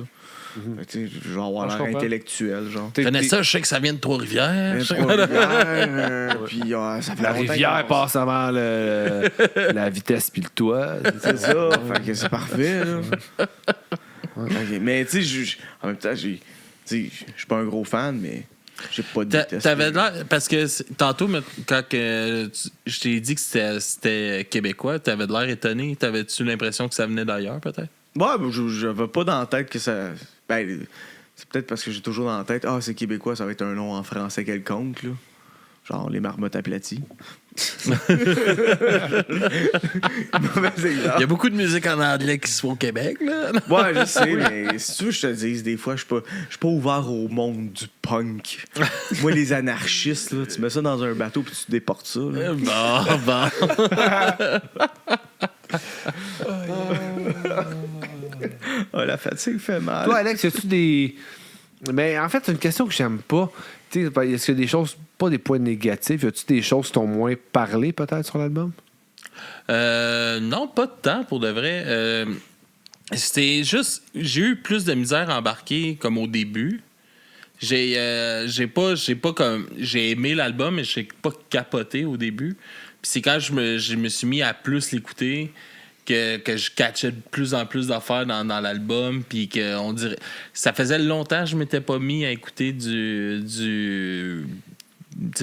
Fait que, tu sais, je vais avoir Ah, je l'air comprends. intellectuel, genre. T'es- Je connais t'es- ça, je sais que ça vient de Trois-Rivières. Puis ça fait La longtemps rivière qu'on passe avant la vitesse puis le toit. C'est ça. Fait que c'est parfait, là. Ok, mais tu sais, en même temps, tu sais, je suis pas un gros fan, mais j'ai pas de vitesse. T'avais l'air. Parce que tantôt, quand je t'ai dit que c'était québécois, t'avais de l'air étonné. T'avais-tu l'impression que ça venait d'ailleurs, peut-être? Ouais, mais j'avais pas dans la tête que ça. Ben, c'est peut-être parce que j'ai toujours dans la tête, c'est québécois, ça va être un nom en français quelconque, là. Genre les marmottes aplaties. Mauvais exemple. Il y a beaucoup de musique en anglais qui se fait au Québec, là. Ouais, je sais, mais si tu veux, je te dise, des fois, je suis pas ouvert au monde du punk. Moi, les anarchistes, là, tu mets ça dans un bateau puis tu déportes ça. Là. Bon. Ah, la fatigue fait mal. Toi, Alex, y-tu des. Mais en fait, c'est une question que j'aime pas. Tu sais, est-ce qu'il y a des choses, pas des points négatifs, y a-tu des choses qui t'ont moins parlé peut-être sur l'album? Non, pas de temps pour de vrai. C'était juste. J'ai eu plus de misère à embarquer comme au début. J'ai pas comme. J'ai aimé l'album, mais j'ai pas capoté au début. Puis c'est quand je me suis mis à plus l'écouter que je catchais de plus en plus d'affaires dans l'album. Puis que on dirait. Ça faisait longtemps que je m'étais pas mis à écouter du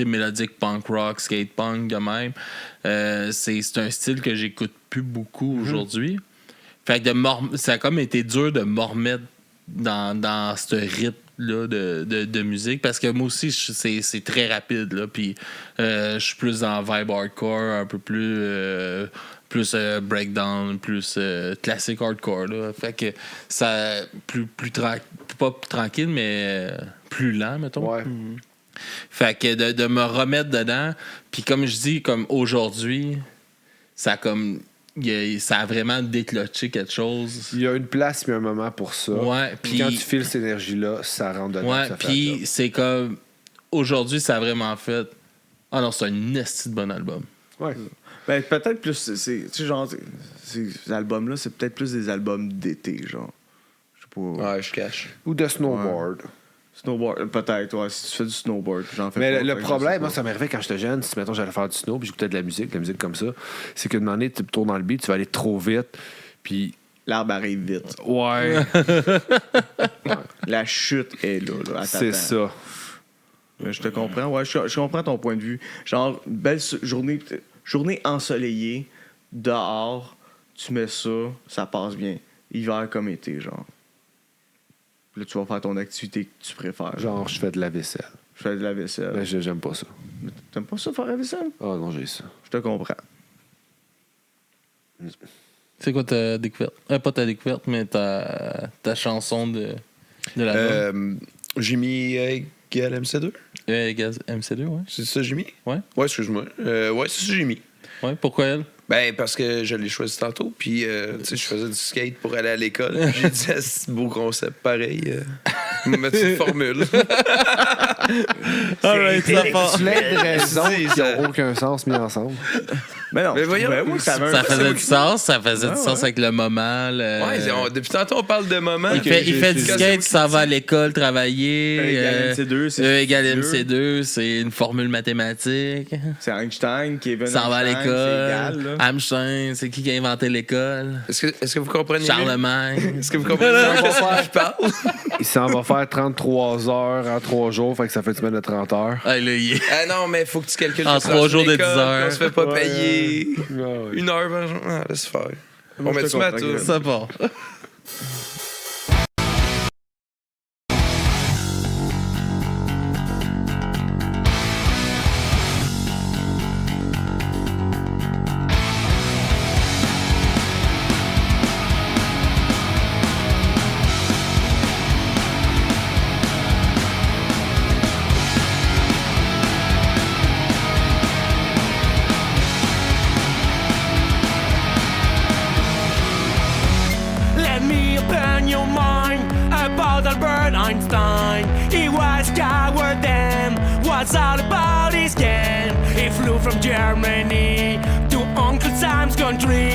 mélodique punk rock, skate punk de même. C'est un style que j'écoute plus beaucoup aujourd'hui. Fait que ça a comme été dur de me remettre dans ce rythme-là de musique parce que moi aussi, c'est très rapide. Là, puis je suis plus dans vibe hardcore, un peu plus breakdown, plus classique hardcore. Là. Fait que ça pas tranquille, mais plus lent, mettons. Ouais. Fait que de me remettre dedans, puis comme je dis, comme aujourd'hui, ça a vraiment déclenché quelque chose. Il y a une place et un moment pour ça. Ouais, puis quand tu files cette énergie-là, ça rentre dedans. Ouais, puis c'est comme aujourd'hui, ça a vraiment fait. Ah non, c'est un esti de bon album. Ouais. Ben, peut-être plus. Tu sais, genre, ces albums-là, c'est peut-être plus des albums d'été, genre. Je sais pas. Ouais, je cache. Ou de snowboard. Snowboard, peut-être, ouais, si tu fais du snowboard, j'en fais Mais pas. le fait que problème, je sais moi, pas. ça m'arrivait quand j'étais jeune, si mettons j'allais faire du snow puis j'écoutais de la musique comme ça, c'est que de moment donné, tu tournes dans le beat, tu vas aller trop vite, puis. L'arbre arrive vite. Ouais. La chute est là à C'est t'attendre. ça. Mais je te comprends, ouais, je comprends ton point de vue. Genre, belle journée ensoleillée, dehors, tu mets ça, ça passe bien. Hiver comme été, genre. Là, tu vas faire ton activité que tu préfères. Genre, je fais de la vaisselle. Je fais de la vaisselle. Mais j'aime pas ça. T'aimes pas ça, faire la vaisselle? Ah non, j'ai ça. Je te comprends. C'est quoi ta découverte? Pas ta découverte, mais ta chanson de l'album. J'ai mis Égal MC2. MC2, ouais. C'est ça, j'ai mis? Ouais. Ouais, excuse-moi. Ouais, c'est ça, j'ai mis. Ouais, pourquoi elle? Ben, parce que je l'ai choisi tantôt, puis tu sais, je faisais du skate pour aller à l'école. Puis j'ai dit, c'est beau concept, pareil. Me mettre une formule. Alright, ça part. Plein de raisons C'est qui ça. n'ont aucun sens mis ensemble. Mais non, Mais je voyons, trouvais, oui, Ça avait un- faisait du sens, ça faisait Ouais, du sens ouais. avec le moment. Ouais, depuis tantôt, on parle de moment. Il fait du j'ai- skate, il s'en va à l'école travailler. E égale MC2, c'est E égale sûr. MC2, c'est une formule mathématique. C'est Einstein, Kevin S'en va à Einstein, c'est égal, l'école. là. Einstein, c'est qui a inventé l'école? Est-ce que vous comprenez? Charlemagne. Est-ce que vous comprenez de quoi je parle? Il s'en va faire 33 heures en 3 jours, fait que ça fait une semaine de 30 heures. Ah, là, il est- Ah non, mais il faut que tu calcules En que c'est 3 dans jours une de école, 10 heures. qu'on se fait pas Ouais. payer. Ah ouais. 1 heure par jour. Ah, laisse faire. Moi, On je met te tu ma comprends, toune. Glenn. Ça part. Let me open your mind about Albert Einstein. He was coward then, was all about his game. He flew from Germany to Uncle Sam's country.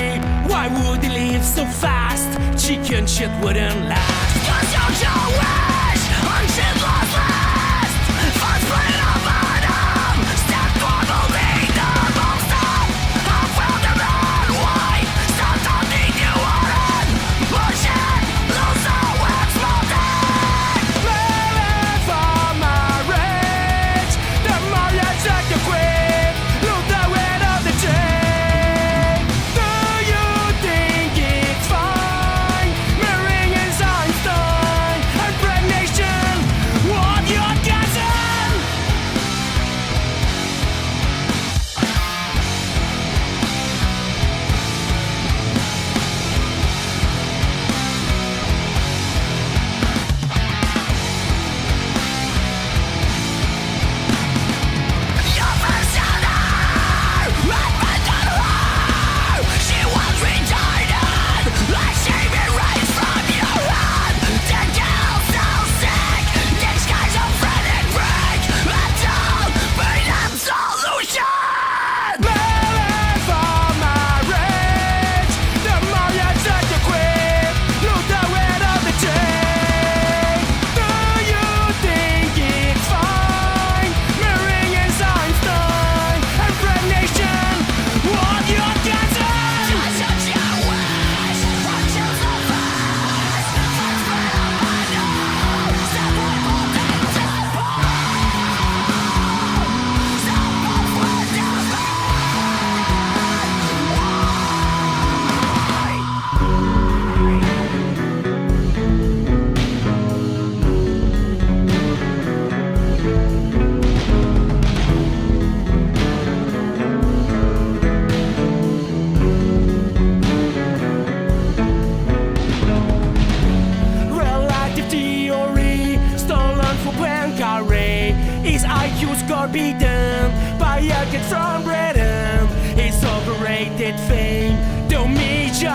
Why would he leave so fast? Chicken shit wouldn't last. 'Cause you're Jewish on Schindler's List. First plane of Adam, step probably the most up. I found a man, why? Stop talking, you aren't bullshit. Lose the wax mountain. Living for marriage. The more you check the quit, look the weight of the chain. Do you think it's fine? Marrying is Einstein.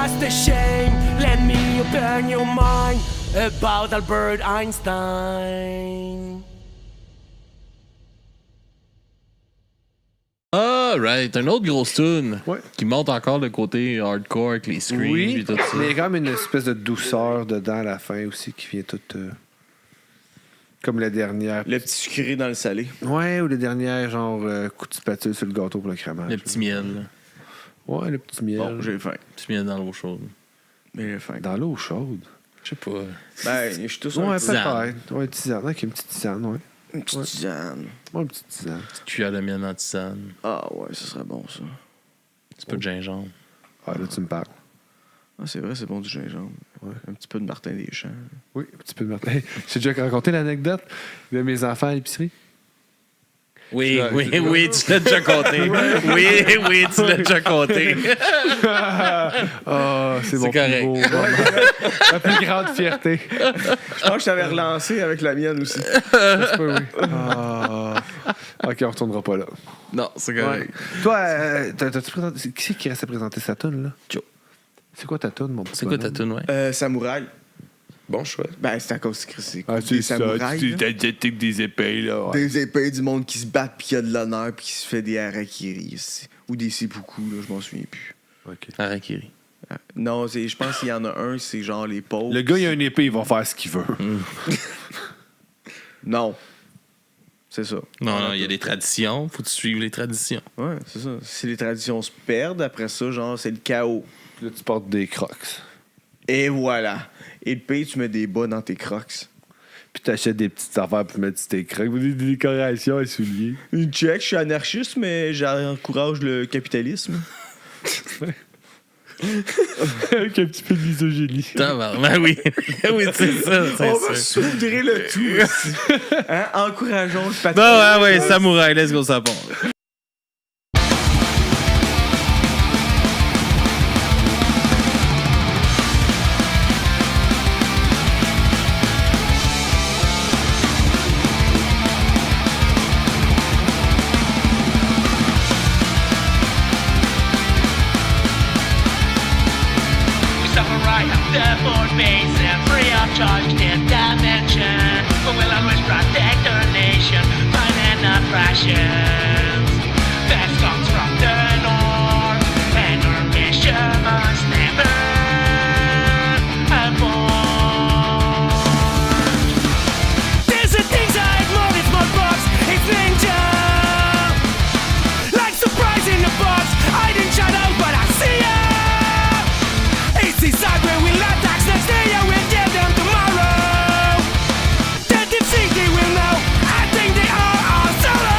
just a shame. Let me open your mind about Albert Einstein. Alright, un autre grosse tune Ouais. qui monte encore le côté hardcore avec les screams Oui, et tout ça. mais il y a quand même une espèce de douceur dedans à la fin aussi qui vient toute. Comme la dernière. Le petit sucré dans le salé. Ouais, ou la dernière, genre, coup de spatule sur le gâteau pour le crémage. Le petit miel. Là. Ouais, le petit miel. Bon, j'ai faim. Le petit miel dans l'eau chaude. Mais j'ai faim. Dans l'eau chaude. Je sais pas. Ben, je suis tous Ouais, un peut-être. Ouais, tisane. Avec une petite tisane, ouais. une petite tisane. Ouais, une petite tisane. Petite cuillère de miel en tisane. Ah ouais, ça serait bon, ça. C'est pas de gingembre. Ah, là, tu me parles. Ah, c'est vrai, c'est bon du gingembre. Ouais. Un petit peu de Martin Deschamps. Oui, un petit peu de Martin. J'ai déjà raconté l'anecdote de mes enfants à l'épicerie. Oui, oui, tu l'as déjà compté. Oui, tu l'as déjà compté. Ah, c'est mon correct. plus beau moment. La plus grande fierté. Je pense que je t'avais relancé avec la mienne aussi. Ça se peut, oui. Ah. OK, on retournera pas là. Non, c'est Ouais. correct. Toi, t'as-tu présenté... Qui c'est qui reste à présenter sa toune, là? Joe. C'est quoi ta toune, mon petit C'est quoi ta bonhomme? tune, ouais? Samouraï. Bon choix. Ben, c'est à cause que c'est Ah, des samouraïs. là. asiatique des épées, là. Ouais. Des épées, du monde qui se battent, puis qui a de l'honneur, puis qui se fait des harakiri. Ici. Ou des seppuku, là, je m'en souviens plus. OK. Harakiri. Non, je pense qu'il y en a un, c'est genre les pauvres. Le gars, il a une épée, il va faire ce qu'il veut. Non. C'est ça. Non, il y a des traditions. Faut que tu suives les traditions. Ouais, c'est ça. Si les traditions se perdent, après ça, genre, c'est le chaos. Puis là, tu portes des crocs. Et voilà. Et le pays, tu mets des bas dans tes crocs. Puis t'achètes des petites affaires pour mettre sur tes crocs. Des décorations et souliers. Une check, je suis anarchiste, mais j'encourage le capitalisme. Avec un petit peu de misogynie. Ben oui. Oui, c'est ça. On va sauver le tout ici. Hein? Encourageons le Bon, patriotisme. ouais, samouraï, let's go, ça part. Samurai have the board base and free of charge their dimension. But will always protect our nation, find and not rations. Best comes from the north, and our mission must never abort. There's the things I ignore, it's my box, it's ninja. Like surprise in the box, I didn't shut out, but I see ya. It's the side where we'll attack next day, I will get them tomorrow. That they think they will know, I think they are all solo.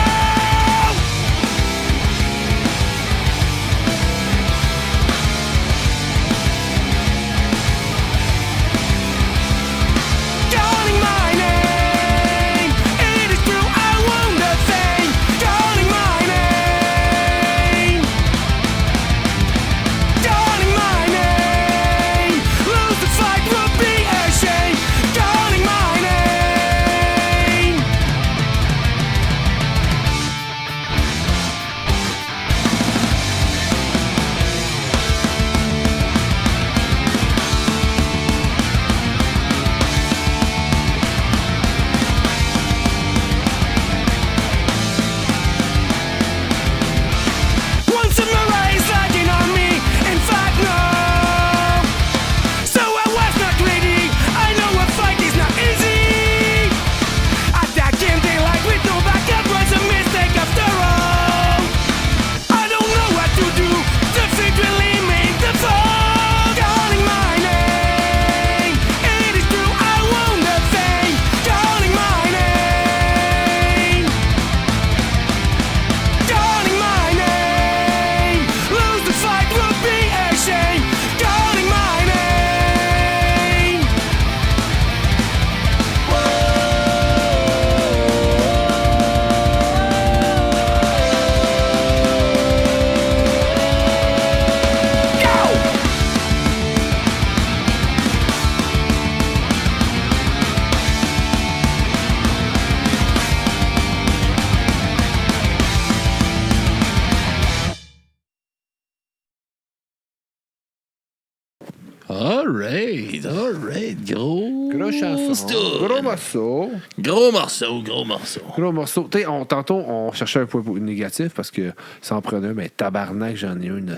Alright, gros. Gros chanson. stuff. Gros morceau. Gros morceau. Gros morceau. Tu sais, tantôt, on cherchait un point négatif parce que ça en prenait un, mais tabarnak, j'en ai une.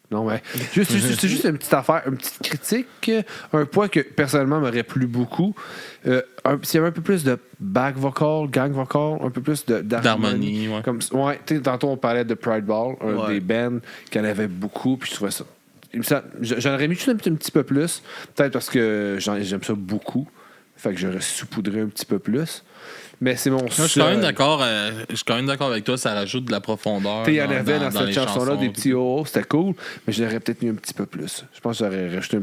Non, mais c'est juste une petite affaire, une petite critique. Un point que personnellement m'aurait plu beaucoup. S'il y avait un peu plus de back vocal, gang vocal, un peu plus d'harmonie. Ouais. Comme, ouais, tu sais, tantôt on parlait de Pride Ball, un des bands qui en avait beaucoup, puis je trouvais ça. J'en aurais mis juste un petit peu plus, peut-être parce que j'aime ça beaucoup. Fait que j'aurais saupoudré un petit peu plus. Mais c'est mon Je suis quand même d'accord avec toi, ça rajoute de la profondeur. Il y en avait dans cette chanson-là chansons, des petits oh, c'était cool, mais je l'aurais peut-être mis un petit peu plus. Je pense que j'aurais rajouté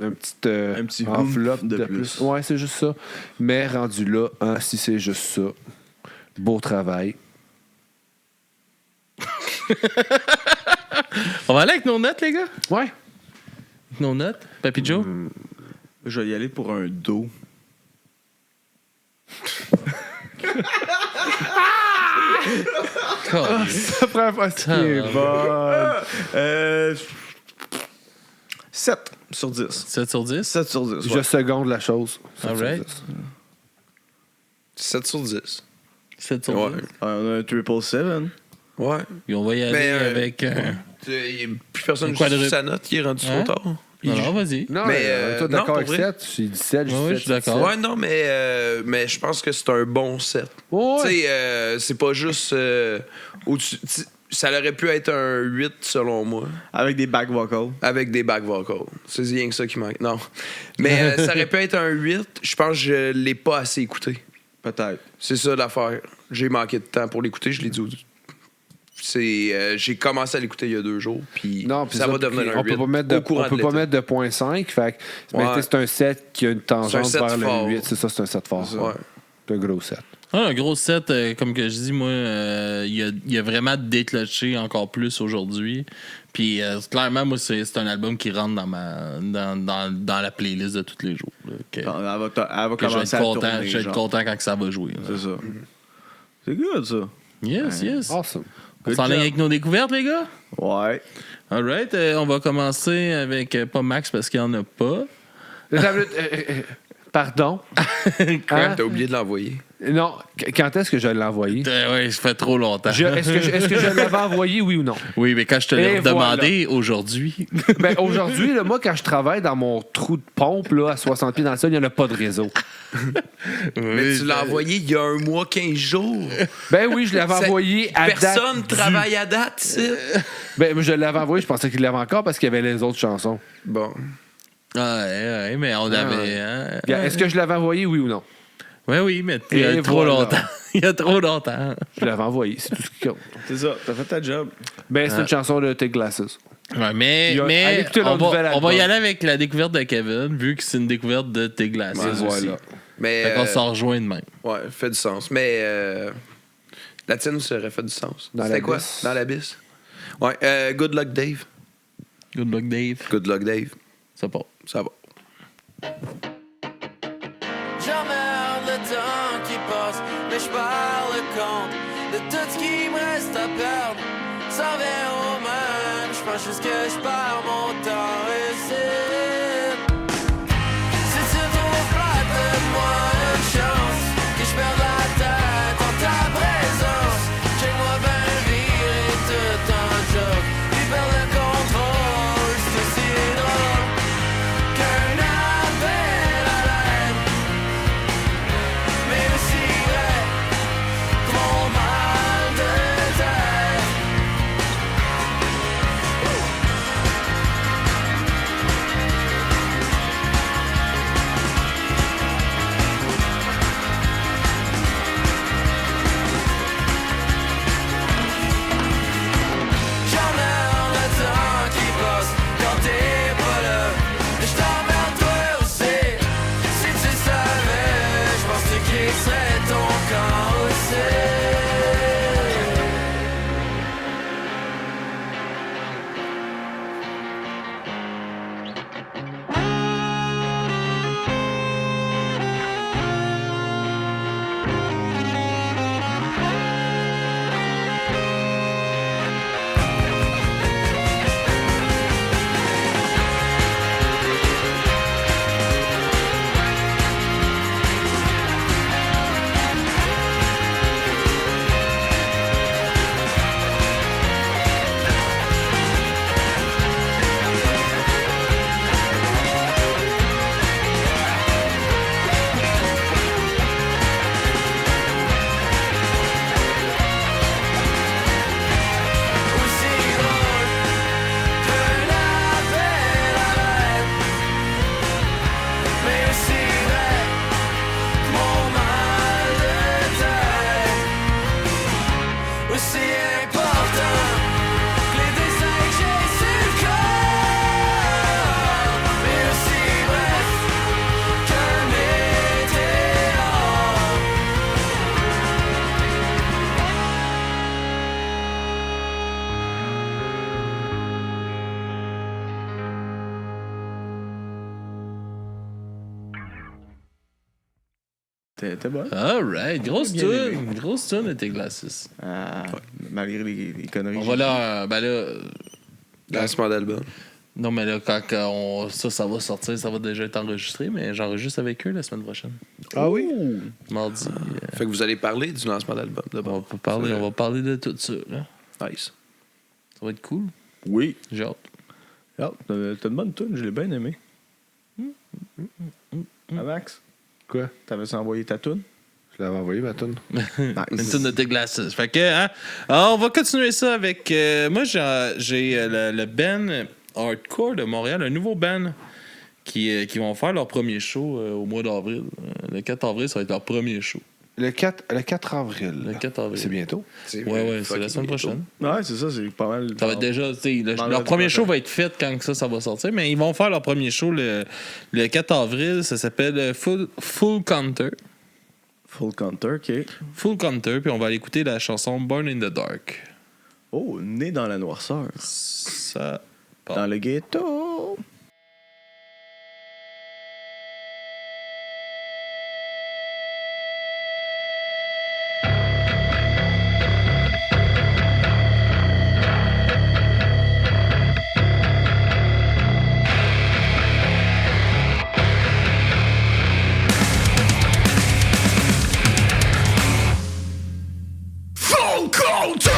un petit enveloppe de plus. Ouais, c'est juste ça. Mais rendu là, si c'est juste ça, beau travail. On va aller avec nos notes, les gars? Ouais. Nos notes? Papy Joe? Je vais y aller pour un do. Ça prend pas ce qui est bon. 7 sur 10. 7 sur 10? 7 sur 10. Je seconde la chose. 7 sur 10. 7 sur 10. 7 sur 10. Ouais. On a un 777. Ouais. Et on va y aller Mais, avec... Il n'y a plus personne qui quadruple. joue sa note, qui est rendu Hein? trop tard. Alors, vas-y. Non, Mais, mais toi, non, d'accord avec pour vrai. 7? J'ai dit 7, Ouais, je suis d'accord. Ouais, non, mais je pense que c'est un bon set. Ouais. Tu sais, c'est pas juste au-dessus. Ça aurait pu être un 8 selon moi, Avec des back vocals. avec des back vocals. C'est rien que ça qui manque. Non. Mais ça aurait pu être un 8. Je pense que je l'ai pas assez écouté. Peut-être. C'est ça l'affaire. J'ai manqué de temps pour l'écouter. Je l'ai dit. J'ai commencé à l'écouter il y a 2 jours. Puis Non, puis ça va devenir un on 8. peut pas mettre de, au courant on peut de pas l'été. mettre de 0.5. Fait que, mais Ouais. c'est un 7 qui a une tangente C'est un 7 vers fort. le 8. C'est ça, c'est un 7 fort. Ouais. C'est un gros 7. Un gros set, comme que je dis, moi, il y a vraiment déclenché encore plus aujourd'hui. Puis clairement, moi, c'est un album qui rentre dans la playlist de tous les jours. Là, que Elle va je vais commencer être à content, tourner. je vais être genre. content quand que ça va jouer. là. C'est ça. C'est good, ça. Yes. Awesome. On s'en est avec nos découvertes, les gars? Ouais. Alright, on va commencer avec pas Max parce qu'il n'y en a pas. Pardon? Hein? T'as oublié de l'envoyer. Non, quand est-ce que je l'ai envoyé? Ouais, ça fait trop longtemps. Est-ce que je l'avais envoyé, oui ou non? Oui, mais quand je te l'ai Et demandé aujourd'hui. Ben, aujourd'hui, là, moi, quand je travaille dans mon trou de pompe là, à 60 pieds dans le sol, il n'y en a pas de réseau. Mais tu l'as envoyé il y a 1 mois, 15 jours. Ben oui, je l'avais Ça- envoyé à Personne date travaille à date, ici. Ben, je l'avais envoyé, je pensais qu'il l'avait encore parce qu'il y avait les autres chansons. Bon. Ouais, mais on avait. Hein? Est-ce que je l'avais envoyé, oui ou non? Oui, mais il y a Et trop voilà. longtemps. Il y a trop longtemps. Je l'avais envoyé, c'est tout ce qui compte. C'est ça. T'as fait ta job. Ben, c'est une chanson de Take Glasses. Ouais, mais allez écouter leur on nouvel va album. y aller avec la découverte de Kevin, vu que c'est une découverte de tes glaces Ouais, aussi. voilà. Mais. Fait qu'on s'en rejoint de même. Ouais, fait du sens. Mais. La tienne, ça aurait fait du sens. Dans C'était quoi? l'abysse. Dans l'abysse. Ouais. Good luck, Dave. Good luck, Dave. Good luck, Dave. Ça part. Ça va. J'emmerde le temps qui passe, mais je perds le compte de tout ce qui me reste à perdre. Ça vient au même, je pense juste que je perds mon temps ici. Si tu trouves pas de moi une chance, que je perds la tête en ta présence. Check-moi ben virer tout en joke, puis perdre le contrôle, c'est aussi drôle qu'un appel à l'aide. Mais aussi vrai que mon mal de tête. T'es bon. Alright, grosse Bien tune. aimé. Grosse tune de tes Glasses. Malgré les conneries. On va là, ben là... Lancement d'album. Non, mais là, quand ça va sortir, ça va déjà être enregistré, mais j'enregistre avec eux la semaine prochaine. Ah oui? Mardi. Fait que vous allez parler du lancement d'album On d'abord. va parler de tout ça. Là. Nice. Ça va être cool. Oui. J'ai hâte. Ah, t'as une bonne tune, je l'ai bien aimé. Ah, Max, Quoi? t'avais envoyé ta tune? Je l'avais envoyé, ma toune. Une tune de tes Glasses. Fait que, hein, alors, on va continuer ça avec. Moi, j'ai le band Hardcore de Montréal, un nouveau band qui vont faire leur premier show au mois d'avril. Le 4 avril, ça va être leur premier show. Le 4 avril. Le 4 avril. C'est bientôt. Ouais, c'est la semaine prochaine. Ouais, c'est ça, c'est pas mal. Ça va être déjà, tu sais, leur Vendredi premier prochain. show va être fait quand ça va sortir, mais ils vont faire leur premier show le 4 avril. Ça s'appelle Full Counter. Full Counter, OK. Full Counter, puis on va aller écouter la chanson Born in the Dark. Oh, né dans la noirceur. Ça. Dans le ghetto. Full Counter!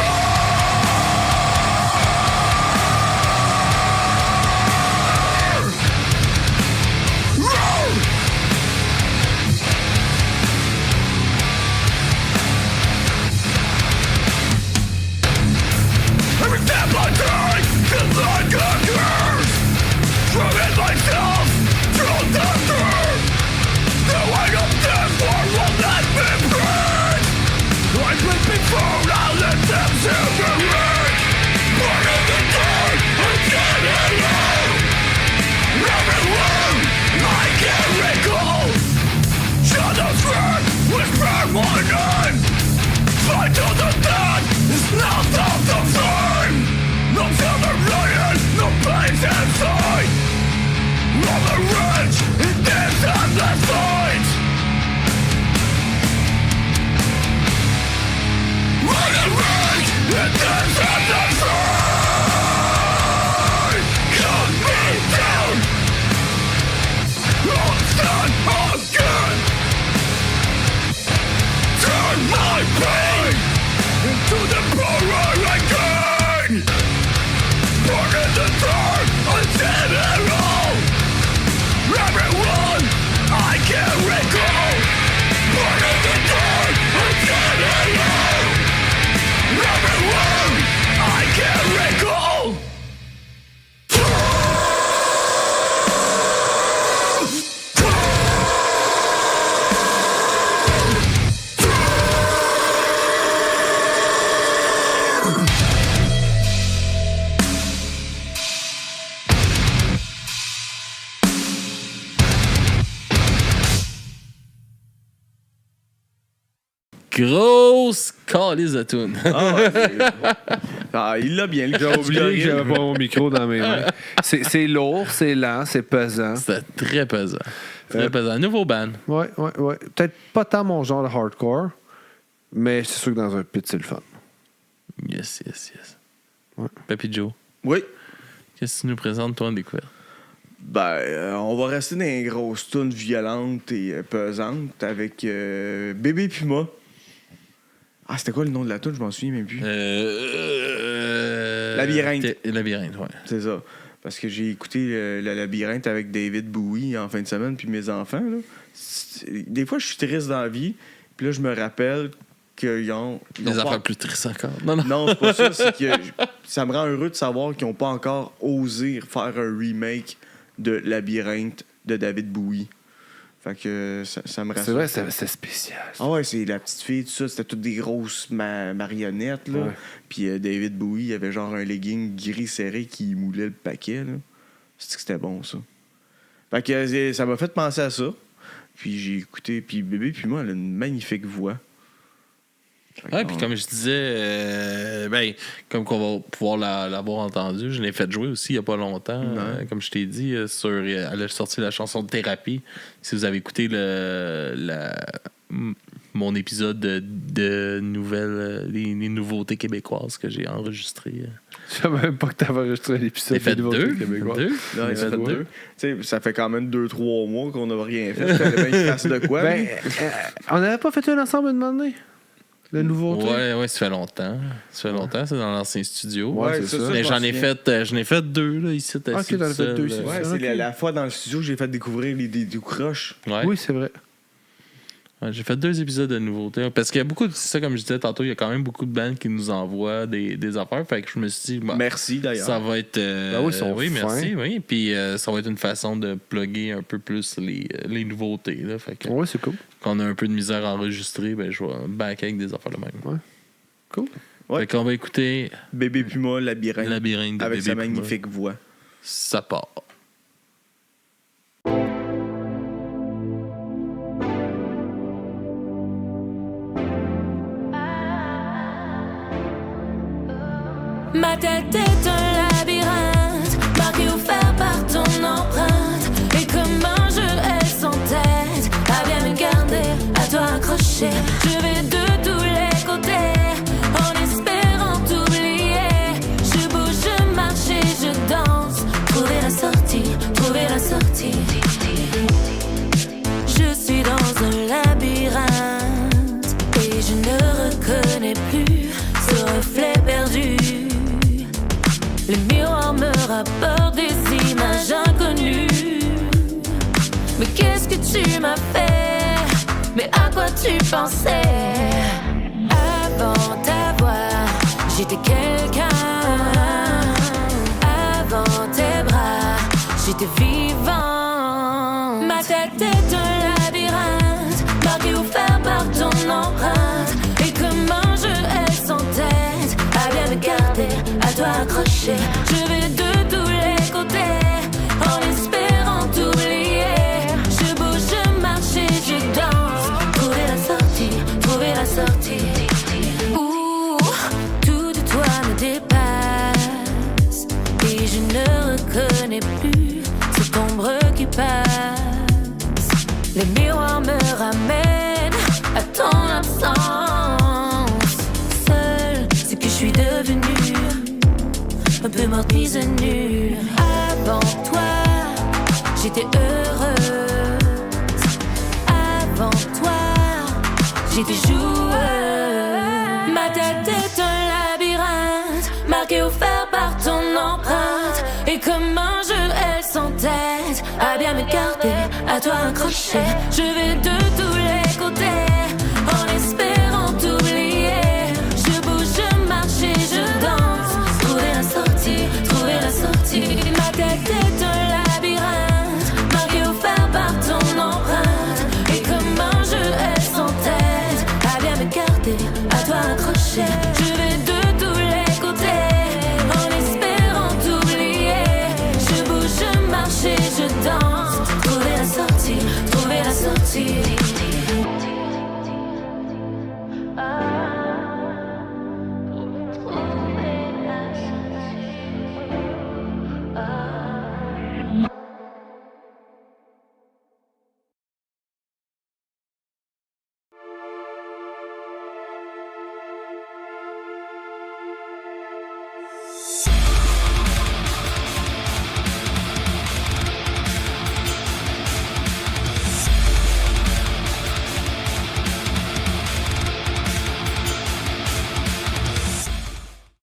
Every step I take feels like a curse. Driving myself through the dirt. The weight of death won't let me breathe. I break before I let them separate. Born in the dark, I'm dead alone. Everywhere I can recall. Shadows red, whisper my name. Fight to the death, it's not of the flame. No celebration, no pain inside. On the ridge, in this endless fight. On the ridge, in this endless fight. Cut me down. I'll stand again. Turn my pain into the power again. Born in the dark, I'm dead alone. Everyone I can recall. Born in the dark, I'm dead alone. Everyone I can recall. Grosse calice de tune. Ah, il l'a bien, le J'ai oublié que j'avais pas mon micro dans mes mains. C'est lourd, c'est lent, c'est pesant. C'était très pesant. Très pesant. Nouveau band. Ouais. Peut-être pas tant mon genre de hardcore, mais c'est sûr que dans un pit, c'est le fun. Yes. Ouais. Papy Joe, Oui. qu'est-ce que tu nous présentes, toi, en découverte? Ben, on va rester dans les grosses tunes violentes et pesantes avec Bébé Puma. Ah, c'était quoi le nom de la tune? Je m'en souviens même plus. Labyrinthe. Labyrinthe, ouais. C'est ça. Parce que j'ai écouté le Labyrinthe avec David Bowie en fin de semaine, puis mes enfants. Là. Des fois, je suis triste dans la vie, puis là, je me rappelle qu'ils ont... Des affaires plus tristes encore. Non. Non, c'est pas ça. C'est que ça me rend heureux de savoir qu'ils n'ont pas encore osé faire un remake de Labyrinthe de David Bowie. Fait que ça me rassure. C'est vrai, c'est spécial. Ah ouais, c'est la petite fille, tout ça. C'était toutes des grosses marionnettes, là. Ouais. Puis David Bowie avait genre un legging gris serré qui moulait le paquet, là. C'était bon, ça. Fait que ça m'a fait penser à ça. Puis j'ai écouté. Puis Bébé, puis moi, elle a une magnifique voix. Ouais, puis comme je disais, comme qu'on va pouvoir l'avoir entendu, je l'ai fait jouer aussi il n'y a pas longtemps. Comme je t'ai dit, elle a sorti la chanson de Thérapie. Si vous avez écouté mon épisode de nouvelles, les nouveautés québécoises que j'ai enregistré. Je savais même pas que t'avais enregistré l'épisode. J'ai fait des nouveautés 2. québécoises. Non, il a fait Ouais. 2. Tu sais, ça fait quand même 2-3 mois qu'on n'a rien fait. Fallait bien qu'il fasse de quoi. Ben, lui. on n'avait pas fait un ensemble une année? Le nouveauté? Ouais, ça fait longtemps. Ça fait longtemps, c'est dans l'ancien studio. Ouais, c'est ça. Mais je j'en m'en ai souviens. fait 2 là, ici. Ah, ok, t'en as fait 2 ici. Ouais, c'est la fois dans le studio que j'ai fait découvrir des croches. Ouais. Oui, c'est vrai. Ouais, j'ai fait 2 épisodes de nouveautés. Parce qu'il y a beaucoup, c'est ça comme je disais tantôt, il y a quand même beaucoup de bandes qui nous envoient des affaires. Fait que je me suis dit, bah, Merci d'ailleurs. ça va être. Ben oui, ils sont oui, merci. fins. Oui. Puis ça va être une façon de plugger un peu plus les nouveautés. Là. Fait que, Ouais, c'est cool. quand on a un peu de misère à enregistrer, ben, je vais back avec des affaires de même. Ouais. Cool. Ouais. Fait qu'on va écouter Bébé Puma, labyrinthe. Labyrinthe de avec Bébé sa Puma. magnifique voix. Ça part. Ma tête est un labyrinthe, marqué ou fait par ton empreinte. Et comme un jeu, elle s'entête à bien me garder, à toi accroché. Je vais de tous les côtés, en espérant t'oublier. Je bouge, je marche et je danse. Trouver la sortie, trouver la sortie. Je suis dans un labyrinthe et je ne reconnais plus ce reflet perdu. Le miroir me rapporte des images inconnues. Mais qu'est-ce que tu m'as fait? Mais à quoi tu pensais? Avant t'avoir, j'étais quelqu'un. Avant tes bras, j'étais vivant. Ma tête est un labyrinthe, marqué ou fait par ton empreinte. Et comme un jeu, elle s'entête à bien me garder, à toi accroché. Je vais de tous les côtés, en espérant t'oublier. Je bouge, je marche et je danse. Trouver la sortie, trouver la sortie. Ouh, tout de toi me dépasse. Et je ne reconnais plus cette ombre qui passe. Les miroirs me ramènent à ton absence. Seul, c'est que je suis devenue un peu morte mise à nu. Avant toi, j'étais heureuse. Avant toi, j'étais joueuse. Ma tête est un labyrinthe, marqué au fer par ton empreinte. Et comme un jeu, elle s'entête à bien me garder, à toi accroché. Je vais de tous les côtés,